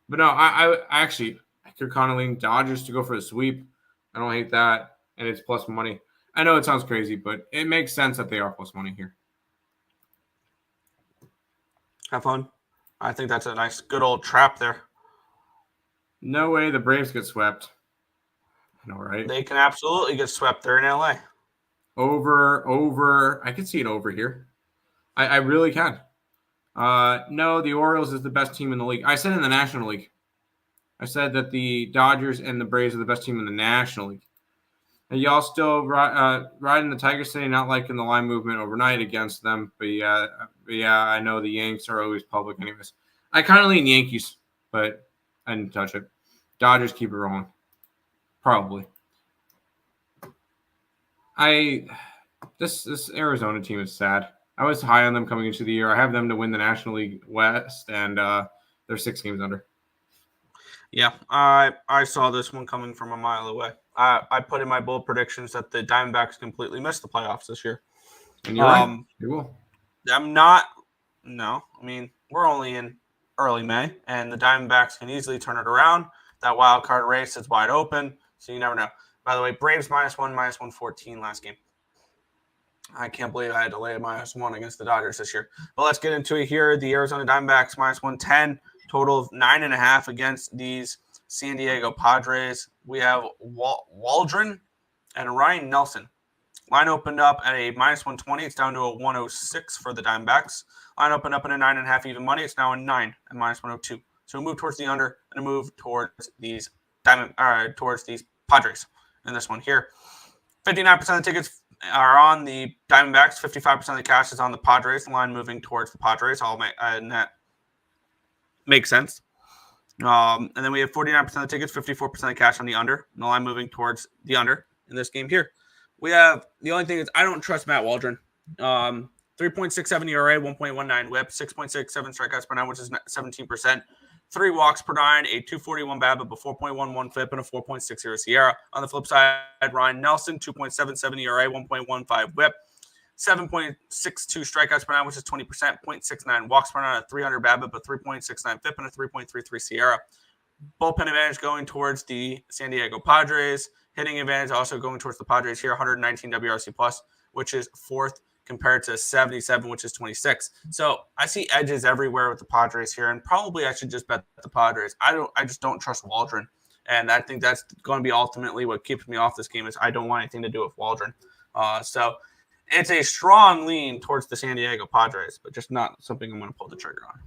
But no, I actually could kind of lean Dodgers to go for a sweep. I don't hate that. And it's plus money. I know it sounds crazy, but it makes sense that they are plus money here. Have fun. I think that's a nice, good old trap there. No way the Braves get swept. I know, right? They can absolutely get swept. They're in LA. Over. I can see it over here. I really can. No, the Orioles is the best team in the league. I said in the National League. I said that the Dodgers and the Braves are the best team in the National League. And y'all still riding the Tigers today, not liking the line movement overnight against them. But yeah, I know the Yanks are always public anyways. I kind of lean Yankees, but I didn't touch it. Dodgers keep it rolling. Probably. This Arizona team is sad. I was high on them coming into the year. I have them to win the National League West, and they're 6 games under. Yeah, I saw this one coming from a mile away. I put in my bold predictions that the Diamondbacks completely missed the playoffs this year. And you're right. You will. I'm not. No, I mean, we're only in early May, and the Diamondbacks can easily turn it around. That wild card race is wide open, so you never know. By the way, Braves -1, -114 last game. I can't believe I had to lay a -1 against the Dodgers this year. But let's get into it here. The Arizona Diamondbacks -110, total of 9.5 against these San Diego Padres. We have Waldron and Ryan Nelson. Line opened up at a -120. It's down to a 106 for the Diamondbacks. Line opened up at a 9.5 even money. It's now a 9 at -102. So a move towards the under and a move towards these Padres in this one here. 59% of the tickets are on the Diamondbacks. 55% of the cash is on the Padres. The line moving towards the Padres. And that makes sense. And then we have 49% of the tickets, 54% of the cash on the under. And the line moving towards the under in this game here. We have the only thing is I don't trust Matt Waldron. 3.67 ERA, 1.19 WHIP, 6.67 strikeouts per nine, which is 17%. 3 walks per nine, a 241 BABIP, a 4.11 FIP, and a 4.60 SIERA. On the flip side, Ryan Nelson, 2.77 ERA, 1.15 WHIP, 7.62 strikeouts per nine, which is 20%, 0.69 walks per nine, a 300 BABIP, a 3.69 FIP, and a 3.33 SIERA. Bullpen advantage going towards the San Diego Padres. Hitting advantage also going towards the Padres here, 119 WRC+, which is 4th compared to 77, which is 26. So I see edges everywhere with the Padres here, and probably I should just bet the Padres. I just don't trust Waldron, and I think that's going to be ultimately what keeps me off this game is I don't want anything to do with Waldron. So it's a strong lean towards the San Diego Padres, but just not something I'm going to pull the trigger on.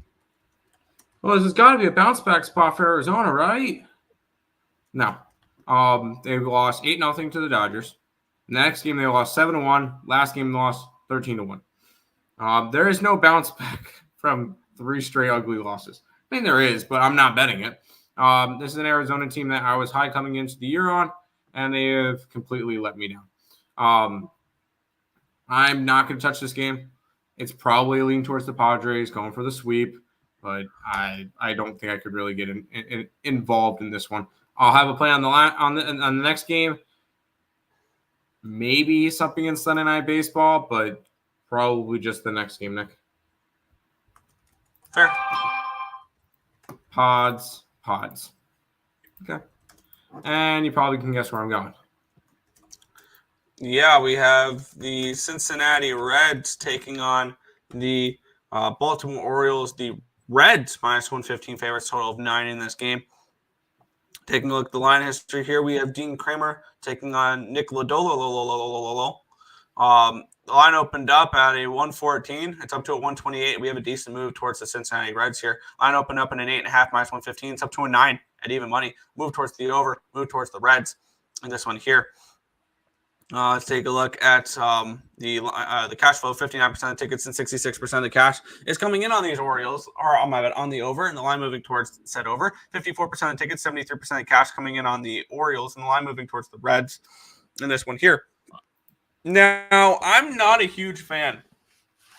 Well, this has got to be a bounce back spot for Arizona, right? No. They lost 8-0 to the Dodgers. Next game, they lost 7-1. Last game, they lost 13-1. There is no bounce back from 3 straight ugly losses. I mean, there is, but I'm not betting it. This is an Arizona team that I was high coming into the year on, and they have completely let me down. I'm not going to touch this game. It's probably a lean towards the Padres, going for the sweep, but I don't think I could really get involved in this one. I'll have a play on the next game. Maybe something in Sunday Night Baseball, but probably just the next game, Nick. Fair. Pods. Okay. And you probably can guess where I'm going. Yeah, we have the Cincinnati Reds taking on the Baltimore Orioles. The Reds minus 115 favorites, total of 9 in this game. Taking a look at the line history here, we have Dean Kramer taking on Nick Lodolo. The line opened up at a 114. It's up to a 128. We have a decent move towards the Cincinnati Reds here. Line opened up in an 8.5 minus 115. It's up to a 9 at even money. Move towards the over. Move towards the Reds in this one here. Let's take a look at the cash flow. 59% of the tickets and 66% of the cash is coming in on these Orioles, or on the over, and the line moving towards said over. 54% of the tickets, 73% of the cash coming in on the Orioles, and the line moving towards the Reds in this one here. Now, I'm not a huge fan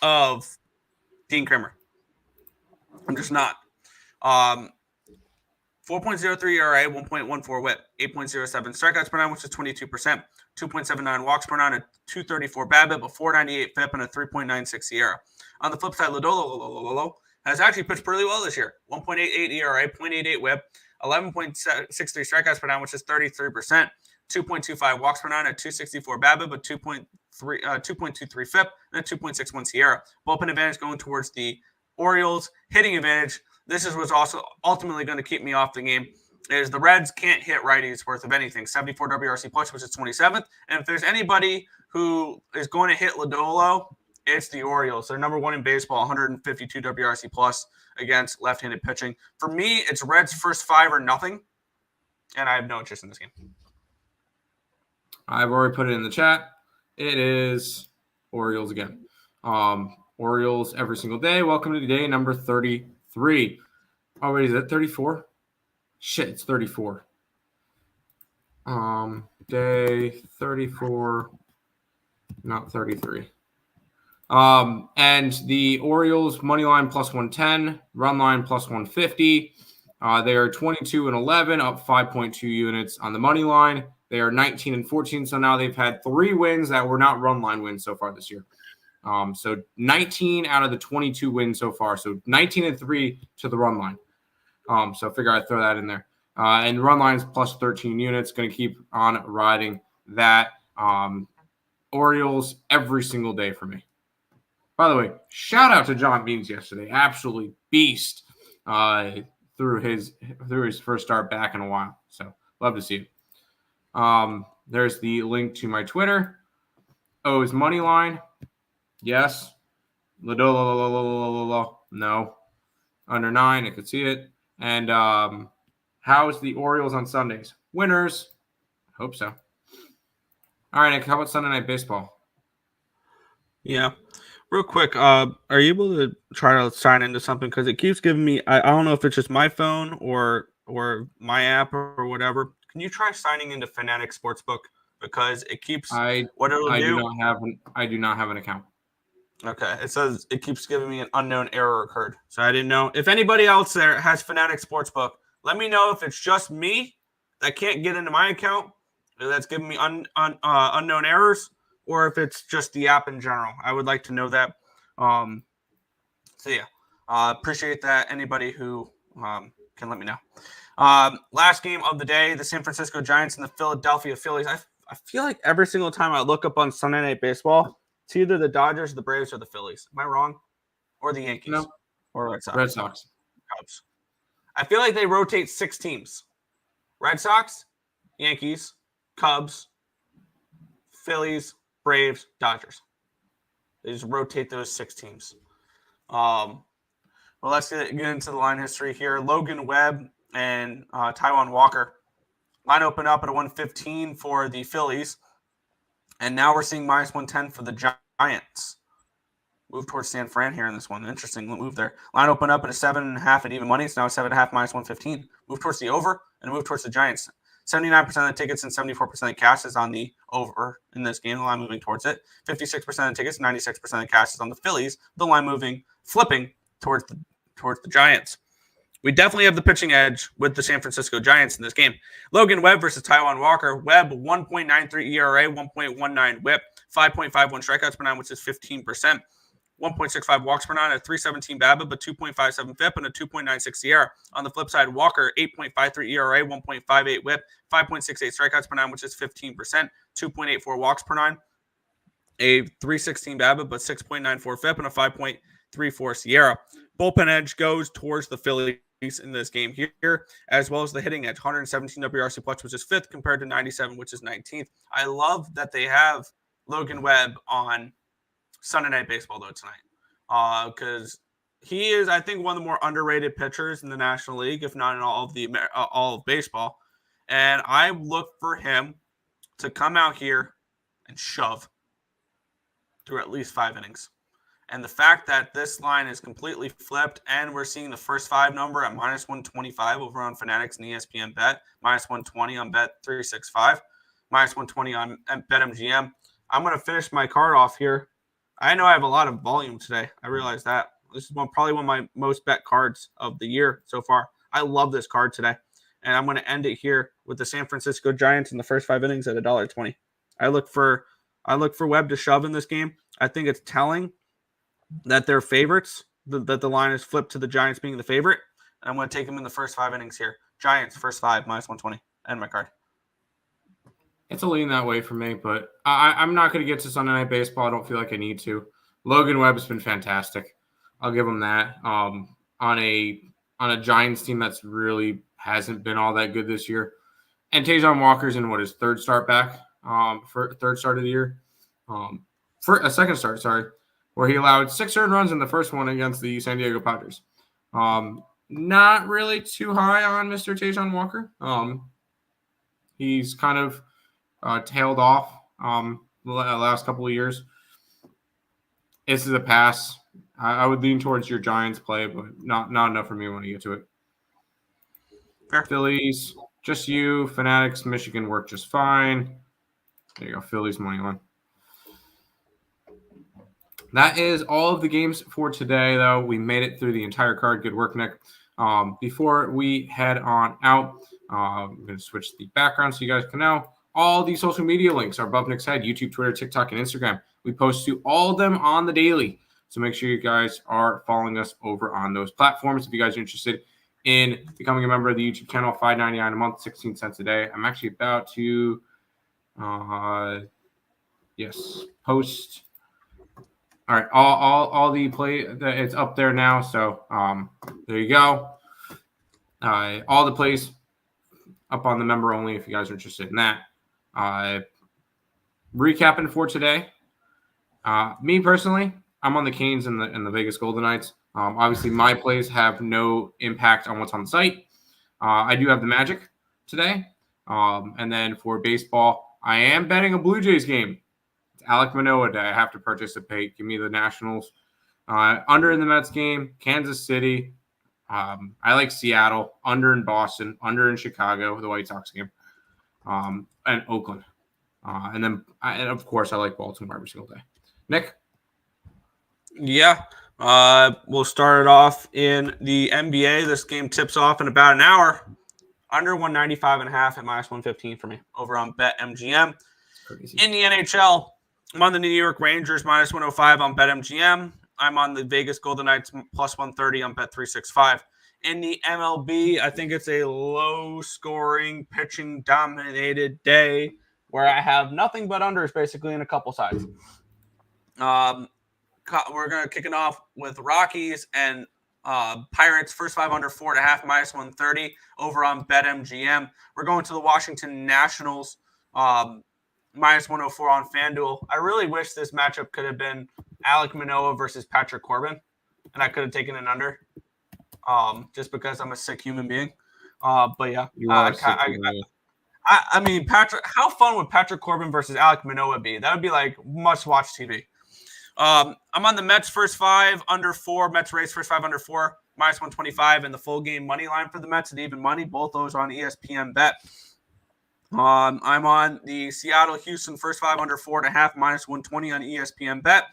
of Dean Kramer. I'm just not. 4.03 ERA, 1.14 whip, 8.07 strikeouts per 9, which is 22%, 2.79 walks per 9, a 2.34 BABIP, a 4.98 FIP, and a 3.96 ERA. On the flip side, Lodolo has actually pitched pretty well this year. 1.88 ERA, 0.88 whip, 11.63 strikeouts per 9, which is 33%, 2.25 walks per 9, a 2.64 BABIP, a 2.23 FIP, and a 2.61 SIERA. Bullpen advantage going towards the Orioles. Hitting advantage. This is what's also ultimately going to keep me off the game, is the Reds can't hit righties worth of anything. 74 WRC plus, which is 27th. And if there's anybody who is going to hit Lodolo, it's the Orioles. They're number 1 in baseball, 152 WRC plus against left-handed pitching. For me, it's Reds first 5 or nothing, and I have no interest in this game. I've already put it in the chat. It is Orioles again. Orioles every single day. Welcome to day number 33. Oh, wait, is that 34? Shit, it's 34. Day 34, not 33. And the Orioles money line plus 110, run line plus 150. They are 22-11, up 5.2 units on the money line. They are 19-14, so now they've had 3 wins that were not run line wins so far this year. So 19 out of the 22 wins so far. So 19-3 to the run line. So I figure I'd throw that in there. And run line's plus 13 units. Going to keep on riding that. Orioles every single day for me. By the way, shout out to John Beans yesterday. Absolutely beast through his first start back in a while. So love to see it. There's the link to my Twitter. O's money line. Yes. No. Under 9, I could see it. And how's the Orioles on Sundays? Winners. I hope so. All right, Nick, how about Sunday Night Baseball? Yeah. Real quick, are you able to try to sign into something? Because it keeps giving me, I don't know if it's just my phone or my app or whatever. Can you try signing into Fanatic Sportsbook? Because it keeps, I do not have an account. Okay. It says it keeps giving me an unknown error occurred. So I didn't know. If anybody else there has Fanatic Sportsbook, let me know if it's just me that can't get into my account that's giving me unknown errors, or if it's just the app in general. I would like to know that. So yeah, appreciate that. Anybody who can let me know. Last game of the day, the San Francisco Giants and the Philadelphia Phillies. I feel like every single time I look up on Sunday Night Baseball, It's either the Dodgers, the Braves, or the Phillies. Am I wrong? Or the Yankees? No. Or Red Sox? Red Sox. Cubs. I feel like they rotate 6 teams. Red Sox, Yankees, Cubs, Phillies, Braves, Dodgers. They just rotate those 6 teams. Well, let's get into the line history here. Logan Webb and Taijuan Walker. Line open up at a 115 for the Phillies. And now we're seeing minus 110 for the Giants. Move towards San Fran here in this one. Interesting move there. Line open up at a 7.5 at even money. It's now 7.5 minus 115. Move towards the over and move towards the Giants. 79% of the tickets and 74% of the cash is on the over in this game. The line moving towards it. 56% of the tickets, 96% of the cash is on the Phillies. The line flipping towards the Giants. We definitely have the pitching edge with the San Francisco Giants in this game. Logan Webb versus Taijuan Walker. Webb, 1.93 ERA, 1.19 WHIP, 5.51 strikeouts per nine, which is 15%. 1.65 walks per nine, a 3.17 BABIP, but 2.57 FIP, and a 2.96 SIERA. On the flip side, Walker, 8.53 ERA, 1.58 WHIP, 5.68 strikeouts per nine, which is 15%, 2.84 walks per nine, a 3.16 BABIP, but 6.94 FIP, and a 5.34 SIERA. Bullpen edge goes towards the Phillies in this game here, as well as the hitting edge, 117 WRC plus, which is 5th, compared to 97, which is 19th. I love that they have Logan Webb on Sunday Night Baseball, though, tonight, because he is, I think, one of the more underrated pitchers in the National League, if not in all of baseball. And I look for him to come out here and shove through at least 5 innings. And the fact that this line is completely flipped, and we're seeing the first 5 number at minus 125 over on Fanatics and ESPN Bet, minus 120 on Bet 365, minus 120 on BetMGM. I'm going to finish my card off here. I know I have a lot of volume today. I realize that. This is probably one of my most bet cards of the year so far. I love this card today. And I'm going to end it here with the San Francisco Giants in the first 5 innings at $1.20. I look for Webb to shove in this game. I think it's telling that they're favorites, that the line is flipped to the Giants being the favorite. And I'm going to take them in the first 5 innings here. Giants, first 5, minus 120. End my card. It's a lean that way for me, but I'm not going to get to Sunday Night Baseball. I don't feel like I need to. Logan Webb has been fantastic. I'll give him that. On a Giants team that's really hasn't been all that good this year. And Taijuan Walker's in his third start back, for third start of the year. For a second start, where he allowed 6 earned runs in the first one against the San Diego Padres. Not really too high on Mr. Taijuan Walker. He's kind of tailed off the last couple of years. This is a pass. I would lean towards your Giants play, but not enough for me when I get to it. Fair. Phillies, just you. Fanatics, Michigan work just fine. There you go. Phillies money line. That is all of the games for today, though. We made it through the entire card. Good work, Nick. Before we head on out, I'm going to switch the background so you guys can know. All the social media links are above Nick's head: YouTube, Twitter, TikTok, and Instagram. We post to all of them on the daily. So make sure you guys are following us over on those platforms. If you guys are interested in becoming a member of the YouTube channel, $5.99 a month, 16 cents a day. I'm actually about to post. All right, all the play, it's up there now. So there you go. All the plays up on the member only if you guys are interested in that. Recapping for today. Me personally, I'm on the Canes and the Vegas Golden Knights. Obviously, my plays have no impact on what's on the site. I do have the Magic today. And then for baseball, I am betting a Blue Jays game. It's Alek Manoah Day. I have to participate. Give me the Nationals. Under in the Mets game, Kansas City. I like Seattle. Under in Boston. Under in Chicago, the White Sox game. And Oakland. And of course, I like Baltimore every single day. Nick? Yeah. We'll start it off in the NBA. This game tips off in about an hour. Under 195.5 at minus 115 for me over on BetMGM. In the NHL, I'm on the New York Rangers minus 105 on BetMGM. I'm on the Vegas Golden Knights plus 130 on Bet365. In the MLB, I think it's a low-scoring, pitching-dominated day where I have nothing but unders basically in a couple sides. We're going to kick it off with Rockies and Pirates. First 5 under 4.5 minus 130 over on BetMGM. We're going to the Washington Nationals minus 104 on FanDuel. I really wish this matchup could have been Alek Manoah versus Patrick Corbin, and I could have taken an under just because I'm a sick human being. But yeah, I mean, Patrick. How fun would Patrick Corbin versus Alek Manoah be? That would be like must-watch TV. I'm on the Mets first 5 under 4. Mets race first 5 under 4 minus 125, and the full game money line for the Mets at even money. Both those are on ESPN Bet. I'm on the Seattle-Houston first 5 under 4.5 minus 120 on ESPN Bet.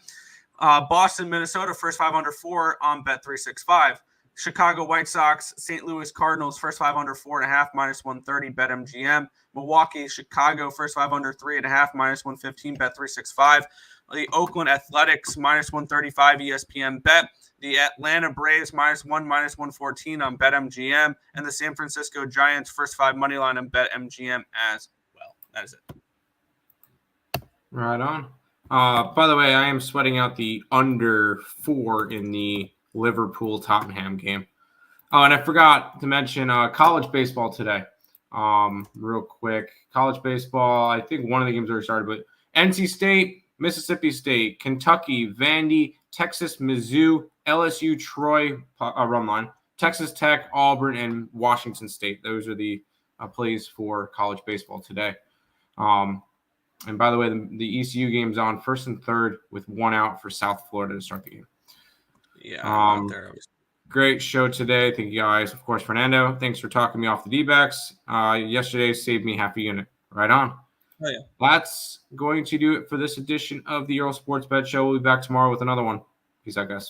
Boston-Minnesota first 5 under 4 on Bet365. Chicago White Sox, St. Louis Cardinals first 5 under 4.5 minus 130 BetMGM. Milwaukee, Chicago first 5 under 3.5 minus 115 Bet365. The Oakland Athletics minus 135 ESPN Bet. The Atlanta Braves minus 114 on BetMGM, and the San Francisco Giants first 5 money line on BetMGM as well. That is it. Right on. By the way, I am sweating out the under 4 in the Liverpool-Tottenham game. Oh, and I forgot to mention college baseball today. Real quick. College baseball, I think one of the games already started, but NC State, Mississippi State, Kentucky, Vandy, Texas, Mizzou, LSU, Troy, run line, Texas Tech, Auburn, and Washington State. Those are the plays for college baseball today. And by the way, the ECU game's on 1st and 3rd with 1 out for South Florida to start the game. Yeah, great show today. Thank you guys. Of course, Fernando, thanks for talking me off the D-backs. Yesterday saved me half a unit. Right on. Oh, yeah. That's going to do it for this edition of the Earle Sports Bet Show. We'll be back tomorrow with another one. Peace out, guys.